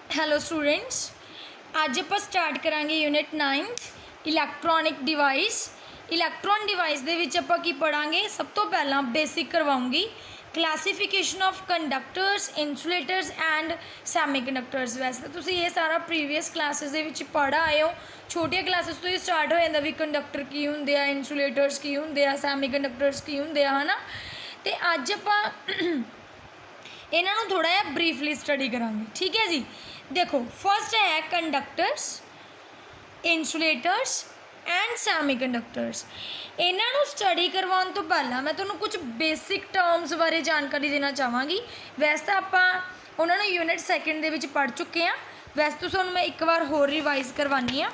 Hello students, अज आप start करांगे unit 9 electronic devices. Electron device दे विच आपां की पढ़ांगे। सब तो पहला बेसिक करवाऊंगी classification of conductors, insulators and semiconductors. वैसे तो तुसीं ये सारा प्रीवियस क्लासिस दे विच पढ़ आए हो। छोटिया क्लासिस तो ही स्टार्ट हो जाता भी कंडक्टर की हुंदे आ, इंसुलेटर्स की हुंदे आ, सैमीकंडक्टर्स की हुंदे आ, है ना। तो अज आपां इन्हां नूं थोड़ा जिहा ब्रीफली स्टडी करांगे। ठीक है जी। देखो फर्स्ट है कंडक्टर्स, इंसुलेटर्स एंड सैमीकंडक्टर्स। इन्हां नूं स्टडी करवाउण तो पहला मैं तुहानूं कुछ बेसिक टर्म्स बारे जानकारी देना चाहांगी। वैसे तो आपां उन्हां नूं यूनिट सैकेंड दे विच पढ़ चुके हैं। वैसे तो तुहानूं मैं एक बार होर रिवाइज करवानी आ।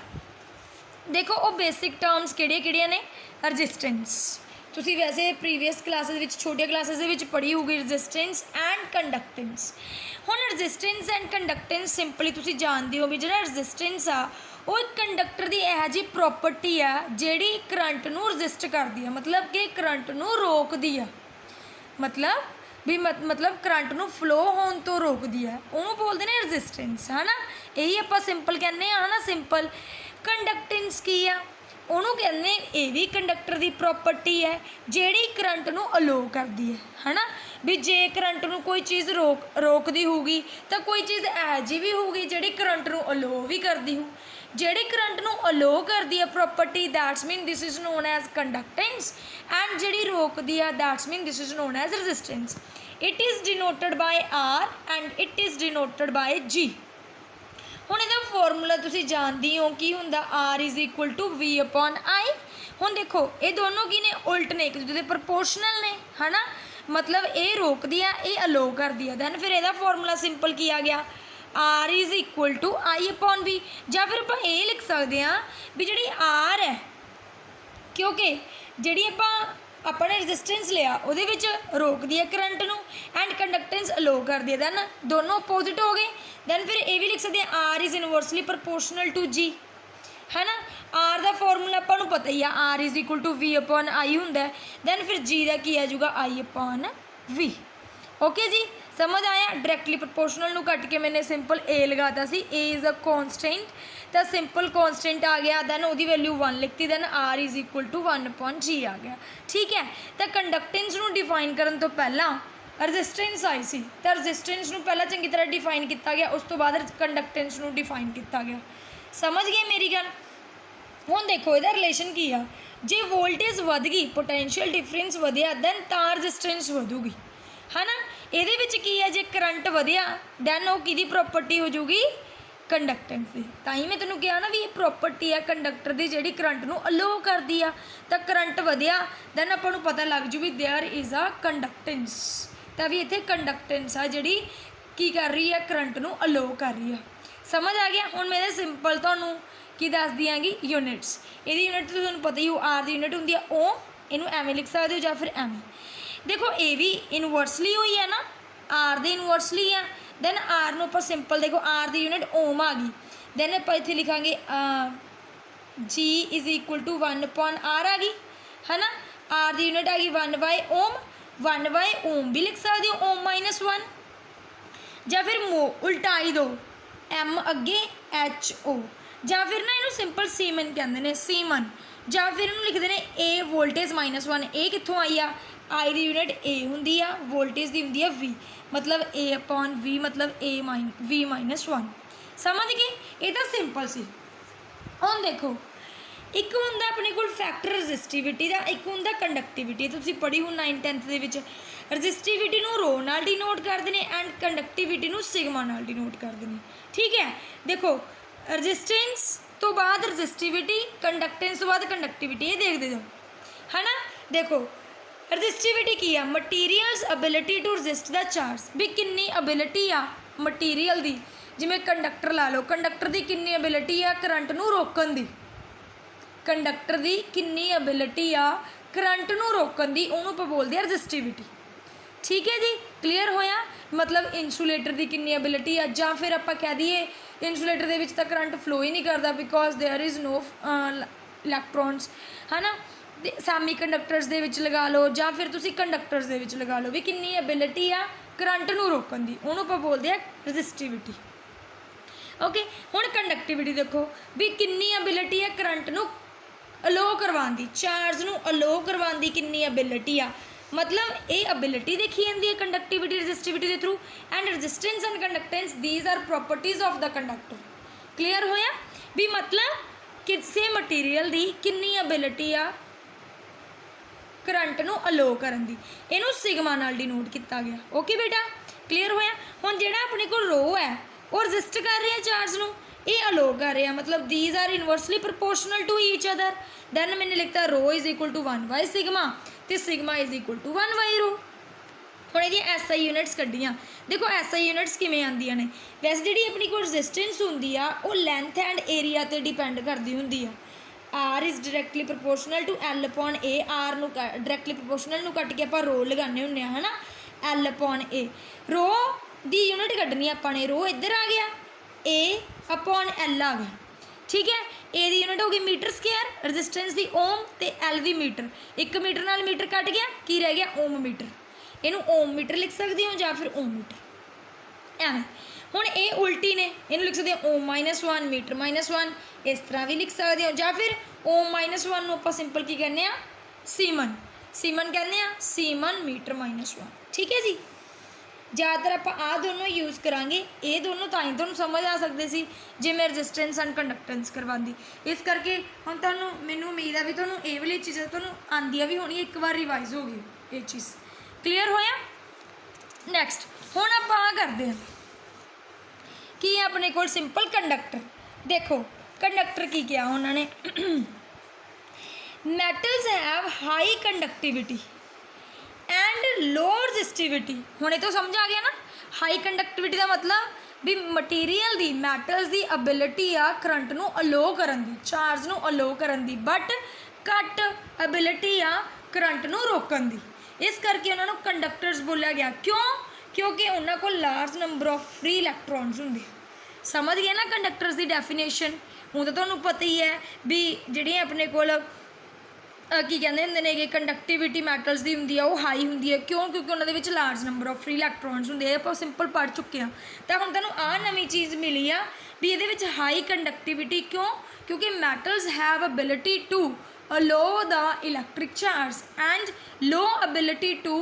देखो वो बेसिक टर्म्स किहड़ियां ने। रजिस्टेंस तुसी वैसे प्रीवियस क्लासिस विच छोटिया क्लासिस दे विच पढ़ी होगी, रजिस्टेंस एंड कंडक्टेंस। हुण रजिस्टेंस एंड कंडक्टेंस सिंपली तुसी जानते हो भी जिहड़ा रजिस्टेंस आ वो एक कंडक्टर की यह जी प्रॉपर्टी आ जिहड़ी करंट नूं रजिस्ट करदी है, मतलब कि करंट नूं रोकदी है। मतलब करंट नूं फ्लो होने तो रोकदी है, उहनूं बोलदे ने रजिस्टेंस, है ना। यही आपां सिंपल कहने है ना। सिंपल कंडक्टेंस की आ ਉਹਨੂੰ ਕਹਿੰਦੇ ਇਹ ਵੀ ਕੰਡਕਟਰ ਦੀ ਪ੍ਰੋਪਰਟੀ ਹੈ ਜਿਹੜੀ ਕਰੰਟ ਨੂੰ ਅਲੋ ਕਰਦੀ ਹੈ ਨਾ। ਵੀ ਜੇ ਕਰੰਟ ਨੂੰ ਕੋਈ ਚੀਜ਼ ਰੋਕਦੀ ਹੋਊਗੀ ਤਾਂ ਕੋਈ ਚੀਜ਼ ਇਹੋ ਜਿਹੀ ਵੀ ਹੋਊਗੀ ਜਿਹੜੀ ਕਰੰਟ ਨੂੰ ਅਲੋ ਵੀ ਕਰਦੀ ਹੋ। ਜਿਹੜੀ ਕਰੰਟ ਨੂੰ ਅਲੋ ਕਰਦੀ ਹੈ property, that's mean this is known as conductance. And ਜਿਹੜੀ ਰੋਕਦੀ ਆ that's mean this is known as resistance. It is denoted by R and it is denoted by G. ਹੁਣ ਇਹਦਾ ਫਾਰਮੂਲਾ ਤੁਸੀਂ ਜਾਣਦੇ ਹੋ ਕੀ ਹੁੰਦਾ, R is equal to V upon I। ਹੁਣ देखो ये दोनों की ने उल्ट ने, एक दूसरे के प्रपोर्शनल ने, है ना। मतलब ये रोकती है, ये अलो करती है। दैन फिर यदा फॉर्मूला सिंपल की आ गया, R is equal to I upon V। या फिर आप ये लिख सकते हैं भी जी R है, क्योंकि जी अपने रजिस्टेंस लिया वो रोकती है करंट नूं एंड कंडक्टेंस अलो करती है। दैन दोनों अपोजिट हो गए। दैन फिर ये भी लिख सकते हैं R is inversely proportional to G, है ना। R का फॉर्मूला आपको पता ही है, R is equal to V upon I होंगे। दैन फिर G का की आ जाऊगा I अपॉन V। ओके जी, समझ आया। डायरैक्टली प्रपोर्शनल नूं कट के मैंने सिंपल A लगाता सी, A इज़ अ कॉन्सटेंट, तो सिंपल कॉन्सटेंट आ गया। दैन वो वैल्यू 1 लिखती, then R is equal to 1 upon G आ गया। ठीक है। तो कंडक्टेंस नूं डिफाइन करन तो पहला रजिस्टेंस आई सी, तो रजिस्टेंस नूं पहला चंगी तरह डिफाइन किया गया, उस तो बाद कंडक्टेंस नूं डिफाइन किया गया। समझ गए मेरी गल। हुण देखो इहदा रिलेशन की आ, जे वोल्टेज वध गई, पोटेंशियल डिफरेंस वधिया, दैन तां रजिस्टेंस वधूगी, है ना। ਇਹਦੇ ਵਿੱਚ ਕੀ ਹੈ, ਜੇ करंट ਵਧਿਆ दैन ਉਹ ਕਿਹਦੀ प्रॉपर्टी हो जाऊगी, कंडक्टेंस की। ਤਾਂ ਹੀ मैं ਤੈਨੂੰ ਕਿਹਾ ना भी ये प्रॉपर्टी है कंडक्टर की ਜਿਹੜੀ करंट ਨੂੰ ਅਲੋ ਕਰਦੀ ਆ। ਤਾਂ करंट ਵਧਿਆ दैन ਆਪਾਂ ਨੂੰ ਪਤਾ ਲੱਗ ਜੂ ਵੀ देयर इज़ अ कंडक्टेंस। ਤਾਂ ਵੀ ਇੱਥੇ कंडक्टेंस ਆ ਜਿਹੜੀ ਕੀ ਕਰ ਰਹੀ ਹੈ, करंट ਨੂੰ ਅਲੋ ਕਰ ਰਹੀ ਆ। समझ आ गया। ਹੁਣ मैं ਸਿੰਪਲ ਤੁਹਾਨੂੰ ਕੀ ਦੱਸ ਦਿਆਂਗੀ यूनिट्स। ਇਹਦੀ यूनिट तो ਤੁਹਾਨੂੰ पता ही हो, आर की यूनिट होंगी ओम। ਇਹਨੂੰ ਐਵੇਂ ਲਿਖ ਸਕਦੇ हो या फिर ਐਵੇਂ। देखो ये भी इनवर्सली हुई है ना, आर दी इनवर्सली है। दैन आर नूं आपां सिंपल देखो आर दी यूनिट ओम आ गई। दैन आपां इत्थे लिखांगे G is equal to 1 upon R आ गई, है ना। आर दी यूनिट आ गई 1 बाय ओम, 1 बाय ओम भी लिख सकते हो, ओम माइनस 1। या फिर उल्टाई दो, M अगे HO, या फिर ना इनू सिंपल सीमन कहते हैं, सीमन। या फिर इनू लिखते हैं A वोल्टेज माइनस 1। ये कित्थों आई आ, आई की यूनिट ए होंगी आ, वोल्टेज की होंगी वी, मतलब ए अपॉन वी, मतलब वी माइनस 1। समझ गए। ये तो सिंपल सी। हुण देखो एक होंदा अपने कोल फैक्टर रजिस्टिविटी का, एक होंदा कंडक्टिविटी। तुसीं पढ़ी हो 9th 10th दे विच। रजिस्टिविटी नूं रो नाल डिनोट करते हैं एंड कंडक्टिविटी नूं सिग्मा नाल डिनोट करते हैं। ठीक है। देखो रजिस्टेंस तो बाद रजिस्टिविटी, कंडक्टेंस तो बाद कंडक्टिविटी, ये देखते जाओ, है ना। देखो रजिस्टिविटी की है, material's ability to resist the charge. भी किन्नी अबिलिटी आ मटीरियल की, जिमें कंडक्टर ला लो, कंडक्टर की किन्नी अबिलिटी आ करंट नूं रोकण दी, कंडक्टर की किन्नी अबिलिटी आ करंट नूं रोकण दी, उहनूं आपां बोलदे आ रजिस्टिविटी। ठीक है जी, क्लीयर होया। मतलब इंसुलेटर की किन्नी अबिलिटी आ, जां फिर आपां कह दईए इंसुलेटर दे विच तां करंट फ्लो ही नहीं करता बिकॉज देयर इज़ नो इलैक्ट्रॉन्स, है ना। सैमी कंडक्टर्स दे विच लगा लो, या फिर तुसी कंडक्टर्स दे विच लगा लो, भी किन्नी एबिलिटी आ करंट नूं रोकण दी, उहनूं आपां बोलदे आ रजिस्टिविटी। ओके हुण कंडक्टिविटी देखो भी किन्नी एबिलिटी है करंट नूं अलो करवाउण दी, चार्ज नूं अलो करवाउण दी किन्नी एबिलिटी आ, मतलब ये एबिलिटी देखी जाती है कंडक्टिविटी रजिस्टिविटी के through. And resistance and conductance these are properties of the conductor. Clear होया भी मतलब किसी मटीरियल की किन्नी एबिलिटी आ करंट नूं अलो करन दी, इनू सिग्मा नाल डिनोट किया गया। ओके बेटा क्लीयर होया। हुण जिहड़ा अपने कोल रो है वो रजिस्ट कर रहा है चार्ज नूं, ये अलो कर रहा, मतलब these are inversely proportional to each other. Then मैंने लिखता rho is equal to 1 sigma तो sigma is equal to 1 rho. हुण इहदी SI यूनिट्स कड्डियां, देखो SI यूनिट्स किवें आंदियां ने, वैसे जिहड़ी अपनी कोल रजिस्टेंस हुंदी आ वो लैंथ एंड एरिया ते डिपेंड करदी हुंदी आ। R is directly proportional to L upon A, R नूं डायरैक्टली प्रपोर्शनल नूं कट के आपां रो लगाने हुंदे आ है ना, L अपॉन A। रो दी यूनिट कड्डनी आपां ने, रो इधर आ गया, A अपॉन L आ गया, ठीक है। ए दी यूनिट हो गई मीटर स्केयर, रजिस्टेंस दी ओम ते L दी मीटर, एक मीटर नाल मीटर कट गया की रह गया ओम मीटर, इनू ओम मीटर लिख सकती हो या फिर ओम मीटर एवं। हुण ये उल्टी ने, इनू लिख सकते हो ओम -1 मीटर -1, इस तरह भी लिख सकते हो, या फिर ओम -1 नूं आपां सिंपल की कहने आ सीमन, सीमन कहने आ सीमन मीटर -1, ठीक है जी। ज़्यादातर आप आ दोनों यूज़ करांगे, ये दोनों ताई तुहानूं समझ आ सकते सी जे मैं रजिस्टेंस एंड कंडक्टेंस करवांदी, इस करके हुण तुहानूं मैनूं उम्मीद है भी तुहानूं ये वाली चीज़ां तुहानूं आंदियां भी होणगियां, एक बार रिवाइज हो गई ये चीज़। क्लीयर होया। नैक्सट हुण आपां आ करदे हां कि अपने कोल सिंपल कंडक्टर, देखो कंडक्टर की किया उन्होंने metals have high conductivity and low resistivity. हुण ये तो समझ आ गया ना, हाई कंडक्टिविटी का मतलब भी मटीरियल दी मैटल्स की एबिलिटी आ करंट नूं अलो करन दी, चार्ज नूं अलो करन दी, बट घट एबिलिटी आ करंट नूं रोकन दी, इस करके उन्होंने कंडक्टर्स बोलिया गया। क्यों? क्योंकि उन्होंने को लार्ज नंबर ऑफ फ्री इलैक्ट्रॉन्स होंगे। समझ गए ना कंडक्टर्स की डेफिनेशन। हूँ तो तुहानूं पता ही है भी जिहड़ियां अपने कोल की कहते होंगे ने कि कंडक्टिविटी मैटल्स की होंगी वो हाई होंगी है, क्यों? क्योंकि उन्होंने लार्ज नंबर ऑफ फ्री इलैक्ट्रॉन्स होंगे, आप सिंपल पढ़ चुके हैं। तो हुण तुहानूं आ नवीं चीज़ मिली आ भी ये हाई कंडक्टिविटी, क्यों? क्योंकि metals have ability to allow the electric charge and low ability to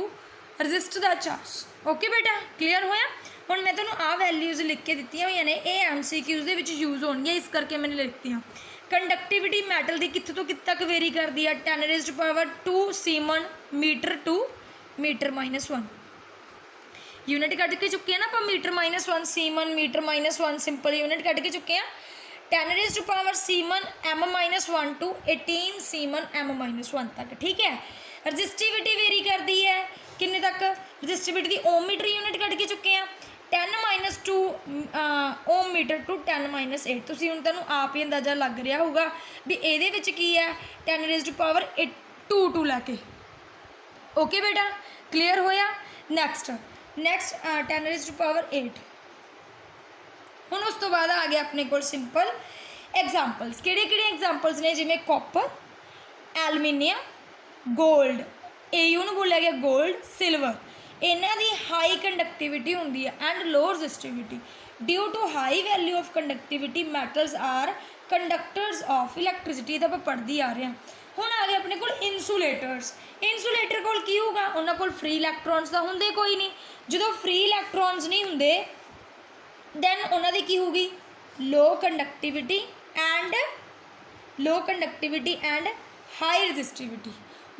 resist the charge. Okay बेटा क्लीयर होया। हुण मैं तुहानूं आ वैल्यूज़ लिख के दित्तियां होईयां ने, ये MCQs दे विच यूज़ होणगियां, इस करके मैंने लिखती। कंडक्टिविटी मैटल की कित्थे तो कित्थे तक वेरी करती है, 10⁻² siemens metre to metre -1 unit cut के चुके हैं ना आप, metre -1 siemens metre -1 simple unit cut के चुके हैं। 10⁻⁻ semen m-1 to 18 semen m-1 तक, ठीक है। रजिस्टिविटी वेरी करती है किन्ने तक, रजिस्टिविटी की ओम मीटर यूनिट कट के चुके हैं, 10-2 ओम मीटर टू 10-8। तुसीं हुण तुहानूं आप ही अंदाज़ा लग रहा होगा भी ये की है 10⁻²² लैके। ओके बेटा क्लीयर होया। नैक्सट 10⁻8। हुण उस तो बाद आ गया अपने को सिंपल एग्जाम्पल्स। किहड़े एग्जाम्पल्स ने, जिवें कॉपर, एलमीनियम, गोल्ड, AU नूं बोलिया गया गोल्ड, सिल्वर, इन्हां दी हाई कंडक्टिविटी होंदी है and low resistivity. Due to high value of conductivity metals are conductors of electricity. तो आप पढ़ती आ रहे हैं। हुण आ गए अपने को इंसुलेटर्स। इंसुलेटर कोल की होगा, उन्हां कोल फ्री इलैक्ट्रॉन्स तो होंदे कोई नहीं। जो फ्री इलैक्ट्रॉन्स नहीं होंदे दैन उन्हां दी की होगी low conductivity and high resistivity.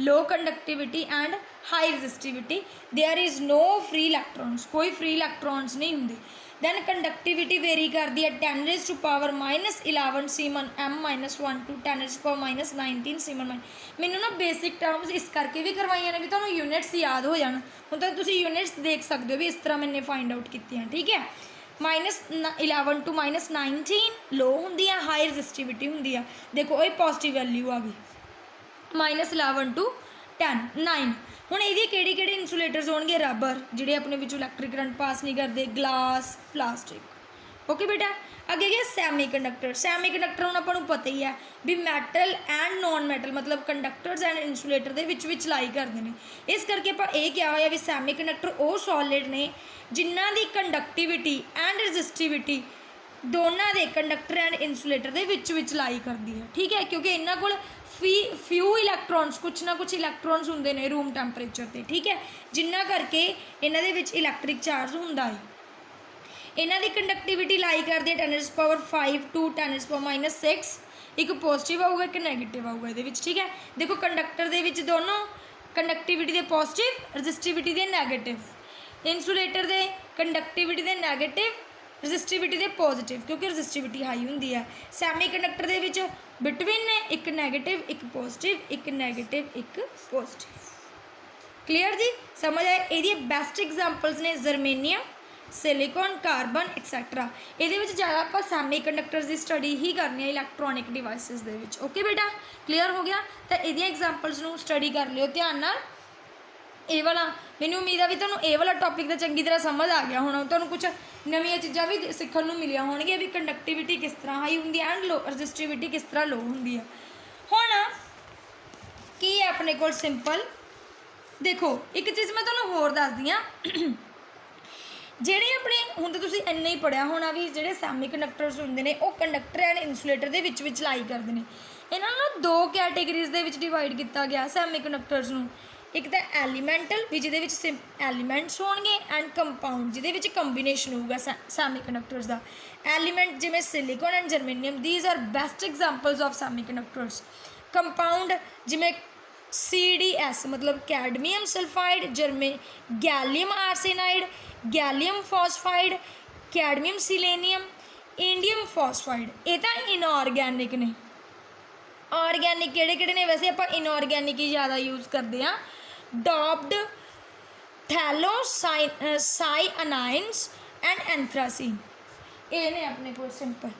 Low conductivity and high resistivity, there is no free electrons, कोई फ्री इलैक्ट्रॉन्स नहीं होंगे। दैन कंडक्टिविटी वेरी करती है 10⁻11 सीमन m-1 टू 10⁻⁻19 सीमन। मैनू ना बेसिक टर्म्स इस करके भी करवाइया ने कि तुहानूं यूनिट्स याद हो जान। हुण तो तुसीं यूनिट्स देख सकते हो भी इस तरह मैंने फाइंड आउट की हैं, ठीक है। -11 टू -19 लो होंगी है, हाई रजिस्टिविटी होंगी है। देखो ये पॉजिटिव वैल्यू आ गई, -11 टू 9। हुण इहदी किहड़े इंसुलेटर्स होणगे, रबर जिहड़े अपने विचों इलैक्ट्रिक करंट पास नहीं करते, ग्लास, प्लास्टिक। ओके बेटा अगे गया सैमी कंडक्टर। सैमी कंडक्टर हुण आपां नूं पता ही है भी मैटल एंड नॉन मैटल मतलब कंडक्टर्स एंड इंसुलेटर दे विच लाई करते हैं। इस करके आपां ये क्या होया भी सैमी कंडक्टर वो सॉलिड ने जिन्हां दी कंडक्टिविटी एंड रजिस्टिविटी ਦੋਨਾਂ ਦੇ ਕੰਡਕਟਰ ਐਂਡ ਇਨਸੂਲੇਟਰ ਦੇ ਵਿੱਚ ਲਾਈ ਕਰਦੀ ਹੈ, ਠੀਕ ਹੈ, ਕਿਉਂਕਿ ਇਹਨਾਂ ਕੋਲ ਫਿਊ ਇਲੈਕਟ੍ਰੋਨਸ, ਕੁਛ ਨਾ ਕੁਛ ਇਲੈਕਟ੍ਰੋਨਸ ਹੁੰਦੇ ਨੇ ਰੂਮ ਟੈਂਪਰੇਚਰ 'ਤੇ, ਠੀਕ ਹੈ, ਜਿਨ੍ਹਾਂ ਕਰਕੇ ਇਹਨਾਂ ਦੇ ਵਿੱਚ ਇਲੈਕਟ੍ਰਿਕ ਚਾਰਜ ਹੁੰਦਾ ਹੈ। ਇਹਨਾਂ ਦੀ ਕੰਡਕਟਿਵਿਟੀ ਲਾਈ ਕਰਦੀ ਹੈ 10⁵ to 10⁻⁶। ਇੱਕ ਪੋਜ਼ੀਟਿਵ ਆਊਗਾ, ਇੱਕ ਨੈਗੇਟਿਵ ਆਊਗਾ ਇਹਦੇ ਵਿੱਚ, ਠੀਕ ਹੈ। ਦੇਖੋ ਕੰਡਕਟਰ ਦੇ ਵਿੱਚ ਦੋਨੋਂ ਕੰਡਕਟਿਵਿਟੀ ਦੇ ਪੋਜ਼ੀਟਿਵ, ਰੈਜ਼ਿਸਟਿਵਿਟੀ ਦੇ ਨੈਗੇਟਿਵ, ਇਨਸੂਲੇਟਰ ਦੇ ਕੰਡਕਟਿਵਿਟੀ ਦੇ ਨੈਗੇਟਿਵ, ਰੈਜ਼ਿਸਟਿਵਿਟੀ ਦੇ ਪੋਜ਼ਿਟਿਵ, ਕਿਉਂਕਿ ਰੈਜ਼ਿਸਟਿਵਿਟੀ ਹਾਈ ਹੁੰਦੀ ਹੈ। ਸੈਮੀ ਕੰਡਕਟਰ ਦੇ ਵਿੱਚ ਬਿਟਵੀਨ ਨੇ ਇੱਕ ਨੈਗੇਟਿਵ, ਇੱਕ ਪੋਜ਼ਿਟਿਵ, ਇੱਕ ਨੈਗੇਟਿਵ, ਇੱਕ ਪੋਜ਼ਿਟਿਵ। ਕਲੀਅਰ ਜੀ, ਸਮਝ ਆਏ। ਇਹਦੀਆਂ ਬੈਸਟ ਐਗਜ਼ਾਮਪਲਸ ਨੇ ਜ਼ਰਮੇਨੀਅਮ, ਸਿਲੀਕॉन, ਕਾਰਬਨ ਐਕਸੈਟਰਾ। ਇਹਦੇ ਵਿੱਚ ਜ਼ਿਆਦਾ ਆਪਾਂ ਸੈਮੀ ਕੰਡਕਟਰਸ ਦੀ ਸਟੱਡੀ ਹੀ ਕਰਨੀ ਹੈ ਇਲੈਕਟ੍ਰੋਨਿਕ ਡਿਵਾਈਸਿਸ ਦੇ ਵਿੱਚ। ਓਕੇ ਬੇਟਾ, ਕਲੀਅਰ ਹੋ ਗਿਆ। ਤਾਂ ਇਹਦੀਆਂ ਐਗਜ਼ਾਮਪਲਸ ਨੂੰ ਸਟੱਡੀ ਕਰ ਲਿਓ ਧਿਆਨ ਨਾਲ। ਇਹ ਵਾਲਾ ਮੈਨੂੰ ਉਮੀਦ ਆ ਵੀ ਤੁਹਾਨੂੰ ਇਹ ਵਾਲਾ ਟੌਪਿਕ ਤਾਂ ਚੰਗੀ ਤਰ੍ਹਾਂ ਸਮਝ ਆ ਗਿਆ ਹੋਣਾ। ਤੁਹਾਨੂੰ ਕੁਛ ਨਵੀਆਂ ਚੀਜ਼ਾਂ ਵੀ ਸਿੱਖਣ ਨੂੰ ਮਿਲੀਆਂ ਹੋਣਗੀਆਂ ਵੀ ਕੰਡਕਟਿਵਿਟੀ ਕਿਸ ਤਰ੍ਹਾਂ ਹਾਈ ਹੁੰਦੀ ਹੈ ਐਂਡ ਰੈਜ਼ਿਸਟਿਵਿਟੀ ਕਿਸ ਤਰ੍ਹਾਂ ਲੋ ਹੁੰਦੀ ਹੈ। ਹੁਣ ਕੀ ਹੈ ਆਪਣੇ ਕੋਲ ਸਿੰਪਲ, ਦੇਖੋ ਇੱਕ ਚੀਜ਼ ਮੈਂ ਤੁਹਾਨੂੰ ਹੋਰ ਦੱਸਦੀ ਹਾਂ। ਜਿਹੜੇ ਆਪਣੇ ਹੁਣ ਤਾਂ ਤੁਸੀਂ ਇੰਨਾ ਹੀ ਪੜ੍ਹਿਆ ਹੋਣਾ ਵੀ ਜਿਹੜੇ ਸੈਮੀ ਕੰਡਕਟਰਸ ਹੁੰਦੇ ਨੇ ਉਹ ਕੰਡਕਟਰ ਐਂਡ ਇਨਸੂਲੇਟਰ ਦੇ ਵਿੱਚ ਲਾਈ ਕਰਦੇ ਨੇ। ਇਹਨਾਂ ਨੂੰ ਦੋ ਕੈਟੇਗਰੀਜ਼ ਦੇ ਵਿੱਚ ਡਿਵਾਈਡ ਕੀਤਾ ਗਿਆ ਸੈਮੀ ਕੰਡਕਟਰਸ ਨੂੰ। ਇੱਕ ਤਾਂ ਐਲੀਮੈਂਟਲ ਵੀ ਜਿਹਦੇ ਵਿੱਚ ਐਲੀਮੈਂਟਸ ਹੋਣਗੇ ਐਂਡ ਕੰਪਾਊਂਡ ਜਿਹਦੇ ਵਿੱਚ ਕੰਬੀਨੇਸ਼ਨ ਹੋਊਗਾ ਸੈਮੀ ਕੰਡਕਟਰਸ ਦਾ। ਐਲੀਮੈਂਟ ਜਿਵੇਂ silicon and germanium, these are best examples of semiconductors. Compound ਜਿਵੇਂ CDS ਮਤਲਬ cadmium sulphide, gallium arsenide, gallium phosphide, cadmium selenium, indium phosphide. ਇਹ ਤਾਂ ਇਨਆਰਗੈਨਿਕ ਨੇ। ਆਰਗੈਨਿਕ ਕਿਹੜੇ ਕਿਹੜੇ ਨੇ? ਵੈਸੇ ਆਪਾਂ ਇਨਆਰਗੈਨਿਕ ਹੀ ਜ਼ਿਆਦਾ ਯੂਜ਼ ਕਰਦੇ ਹਾਂ। ਡੋਪਡ, ਥੈਲੋਸਾਈਅਨਾਈਨਸ ਐਂਡ ਐਂਥਰਾਸੀਨ, ਇਹ ਨੇ ਆਪਣੇ ਕੋਲ ਸਿੰਪਲ,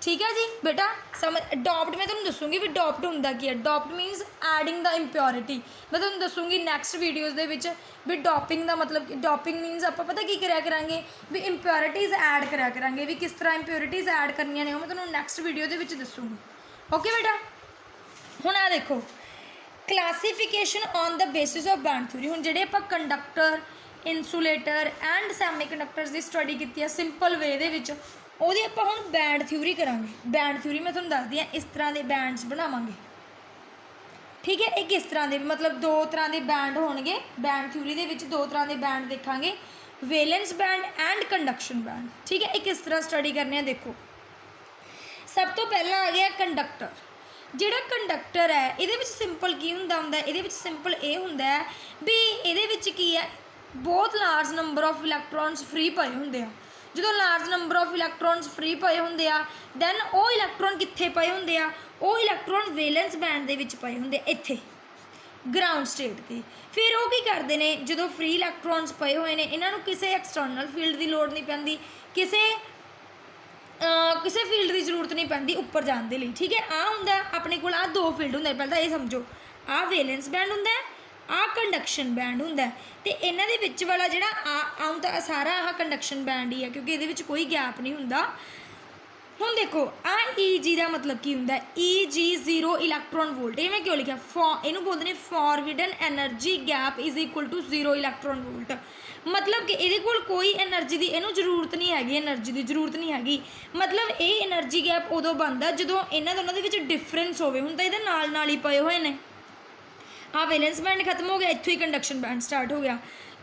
ਠੀਕ ਹੈ ਜੀ ਬੇਟਾ। ਸਮਝ ਡੋਪਡ ਮੈਂ ਤੁਹਾਨੂੰ ਦੱਸੂੰਗੀ ਵੀ ਡੋਪਡ ਹੁੰਦਾ ਕੀ ਹੈ। ਡੋਪਡ ਮੀਨਸ ਐਡਿੰਗ ਦਾ ਇੰਪਿਓਰਿਟੀ। ਮੈਂ ਤੁਹਾਨੂੰ ਦੱਸੂੰਗੀ ਨੈਕਸਟ ਵੀਡੀਓਜ਼ ਦੇ ਵਿੱਚ ਵੀ ਡੋਪਿੰਗ ਦਾ ਮਤਲਬ ਕਿ ਡੋਪਿੰਗ ਮੀਨਸ ਆਪਾਂ ਪਤਾ ਕੀ ਕਰਿਆ ਕਰਾਂਗੇ ਵੀ ਇੰਪਿਓਰਿਟੀਜ਼ ਐਡ ਕਰਿਆ ਕਰਾਂਗੇ, ਵੀ ਕਿਸ ਤਰ੍ਹਾਂ ਇੰਪਿਓਰਿਟੀਜ਼ ਐਡ ਕਰਨੀਆਂ ਨੇ ਉਹ ਮੈਂ ਤੁਹਾਨੂੰ ਨੈਕਸਟ ਵੀਡੀਓ ਦੇ ਵਿੱਚ ਦੱਸੂੰਗੀ। ਓਕੇ ਬੇਟਾ। ਹੁਣ ਆ ਦੇਖੋ classification on the basis of band theory. ਹੁਣ ਜਿਹੜੇ ਆਪਾਂ conductor, insulator and semi ਕੰਡਕਟਰਸ the study ਕੀਤੀ ਹੈ ਸਿੰਪਲ ਵੇ ਦੇ ਵਿੱਚ, ਉਹਦੀ ਆਪਾਂ ਹੁਣ ਬੈਂਡ ਥਿਊਰੀ ਕਰਾਂਗੇ। ਬੈਂਡ ਥਿਊਰੀ ਮੈਂ ਤੁਹਾਨੂੰ ਦੱਸਦੀ ਹਾਂ, ਇਸ ਤਰ੍ਹਾਂ ਦੇ ਬੈਂਡਸ ਬਣਾਵਾਂਗੇ, ਠੀਕ ਹੈ। ਇਹ ਕਿਸ ਤਰ੍ਹਾਂ ਦੇ ਮਤਲਬ ਦੋ ਤਰ੍ਹਾਂ ਦੇ ਬੈਂਡ ਹੋਣਗੇ ਬੈਂਡ ਥਿਊਰੀ ਦੇ ਵਿੱਚ। ਦੋ ਤਰ੍ਹਾਂ ਦੇ ਬੈਂਡ ਦੇਖਾਂਗੇ, ਵੇਲੈਂਸ ਬੈਂਡ ਐਂਡ ਕੰਡਕਸ਼ਨ ਬੈਂਡ, ਠੀਕ ਹੈ। ਇਹ ਕਿਸ ਤਰ੍ਹਾਂ ਸਟੱਡੀ ਕਰਨੇ ਆ ਦੇਖੋ। ਸਭ ਤੋਂ ਪਹਿਲਾਂ ਆ ਗਿਆ ਕੰਡਕਟਰ। ਜਿਹੜਾ ਕੰਡਕਟਰ ਹੈ ਇਹਦੇ ਵਿੱਚ ਸਿੰਪਲ ਕੀ ਹੁੰਦਾ ਇਹਦੇ ਵਿੱਚ ਸਿੰਪਲ ਇਹ ਹੁੰਦਾ ਹੈ ਵੀ ਇਹਦੇ ਵਿੱਚ ਕੀ ਹੈ, ਬਹੁਤ large number of electrons free ਪਏ ਹੁੰਦੇ ਆ। ਜਦੋਂ large number of electrons free ਪਏ ਹੁੰਦੇ ਆ ਦੈਨ ਉਹ ਇਲੈਕਟ੍ਰੋਨ ਕਿੱਥੇ ਪਏ ਹੁੰਦੇ ਆ? ਉਹ ਇਲੈਕਟ੍ਰੋਨ ਵੇਲੈਂਸ ਬੈਂਡ ਦੇ ਵਿੱਚ ਪਏ ਹੁੰਦੇ ਇੱਥੇ ਗਰਾਊਂਡ ਸਟੇਟ 'ਤੇ। ਫਿਰ ਉਹ ਕੀ ਕਰਦੇ ਨੇ, ਜਦੋਂ ਫ੍ਰੀ ਇਲੈਕਟ੍ਰੋਨਸ ਪਏ ਹੋਏ ਨੇ ਇਹਨਾਂ ਨੂੰ ਕਿਸੇ ਐਕਸਟਰਨਲ ਫੀਲਡ ਦੀ ਲੋੜ ਨਹੀਂ ਪੈਂਦੀ, ਕਿਸੇ ਫੀਲਡ ਦੀ ਜ਼ਰੂਰਤ ਨਹੀਂ ਪੈਂਦੀ ਉੱਪਰ ਜਾਣ ਦੇ ਲਈ, ਠੀਕ ਹੈ। ਆਹ ਹੁੰਦਾ ਆਪਣੇ ਕੋਲ ਆਹ ਦੋ ਫੀਲਡ ਹੁੰਦੇ, ਪਹਿਲਾਂ ਇਹ ਸਮਝੋ ਆਹ ਵੇਲੈਂਸ ਬੈਂਡ ਹੁੰਦਾ, ਆਹ ਕੰਡਕਸ਼ਨ ਬੈਂਡ ਹੁੰਦਾ। ਅਤੇ ਇਹਨਾਂ ਦੇ ਵਿੱਚ ਵਾਲਾ ਜਿਹੜਾ ਆਉਂਦਾ ਸਾਰਾ ਆਹ ਕੰਡਕਸ਼ਨ ਬੈਂਡ ਹੀ ਹੈ ਕਿਉਂਕਿ ਇਹਦੇ ਵਿੱਚ ਕੋਈ ਗੈਪ ਨਹੀਂ ਹੁੰਦਾ। ਹੁਣ ਦੇਖੋ ਆਹ EG ਦਾ ਮਤਲਬ ਕੀ ਹੁੰਦਾ, EG 0 ਇਲੈਕਟ੍ਰੋਨ ਵੋਲਟ। ਇਹ ਮੈਂ ਕਿਉਂ ਲਿਖਿਆ? ਇਹਨੂੰ ਬੋਲਦੇ ਨੇ forbidden energy gap is equal to 0 electron volt. ਮਤਲਬ ਕਿ ਇਹਦੇ ਕੋਲ ਕੋਈ ਐਨਰਜੀ ਦੀ ਇਹਨੂੰ ਜ਼ਰੂਰਤ ਨਹੀਂ ਹੈਗੀ, ਐਨਰਜੀ ਦੀ ਜ਼ਰੂਰਤ ਨਹੀਂ ਹੈਗੀ। ਮਤਲਬ ਇਹ ਐਨਰਜੀ ਗੈਪ ਉਦੋਂ ਬਣਦਾ ਜਦੋਂ ਇਹਨਾਂ ਦੋਨਾਂ ਦੇ ਵਿੱਚ ਡਿਫਰੈਂਸ ਹੋਵੇ। ਹੁਣ ਤਾਂ ਇਹਦੇ ਨਾਲ ਨਾਲ ਹੀ ਪਏ ਹੋਏ ਨੇ। ਆਹ ਵੇਲੈਂਸ ਬੈਂਡ ਖਤਮ ਹੋ ਗਿਆ, ਇੱਥੋਂ ਹੀ ਕੰਡਕਸ਼ਨ ਬੈਂਡ ਸਟਾਰਟ ਹੋ ਗਿਆ।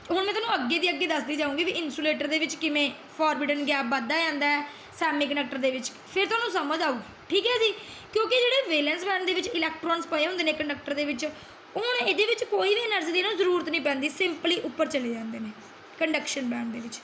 ਹੁਣ ਮੈਂ ਤੁਹਾਨੂੰ ਅੱਗੇ ਦੀ ਅੱਗੇ ਦੱਸਦੀ ਜਾਊਂਗੀ ਵੀ ਇਨਸੂਲੇਟਰ ਦੇ ਵਿੱਚ ਕਿਵੇਂ ਫੋਰਬਿਡਨ ਗੈਪ ਵੱਧਦਾ ਜਾਂਦਾ ਹੈ, ਸੈਮੀ ਕੰਡਕਟਰ ਦੇ ਵਿੱਚ, ਫਿਰ ਤੁਹਾਨੂੰ ਸਮਝ ਆਊ, ਠੀਕ ਹੈ ਜੀ। ਕਿਉਂਕਿ ਜਿਹੜੇ ਵੇਲੈਂਸ ਬੈਂਡ ਦੇ ਵਿੱਚ ਇਲੈਕਟ੍ਰੋਨਸ ਪਏ ਹੁੰਦੇ ਨੇ ਕੰਡਕਟਰ ਦੇ ਵਿੱਚ, ਹੁਣ ਇਹਦੇ ਵਿੱਚ ਕੋਈ ਵੀ ਐਨਰਜੀ ਦੀ ਇਹਨੂੰ ਜ਼ਰੂਰਤ ਨਹੀਂ ਪੈਂਦੀ, ਸਿੰਪਲੀ ਉੱਪਰ ਚਲੇ ਜਾਂਦੇ ਨੇ ਕੰਡਕਸ਼ਨ ਬੈਂਡ ਦੇ ਵਿੱਚ।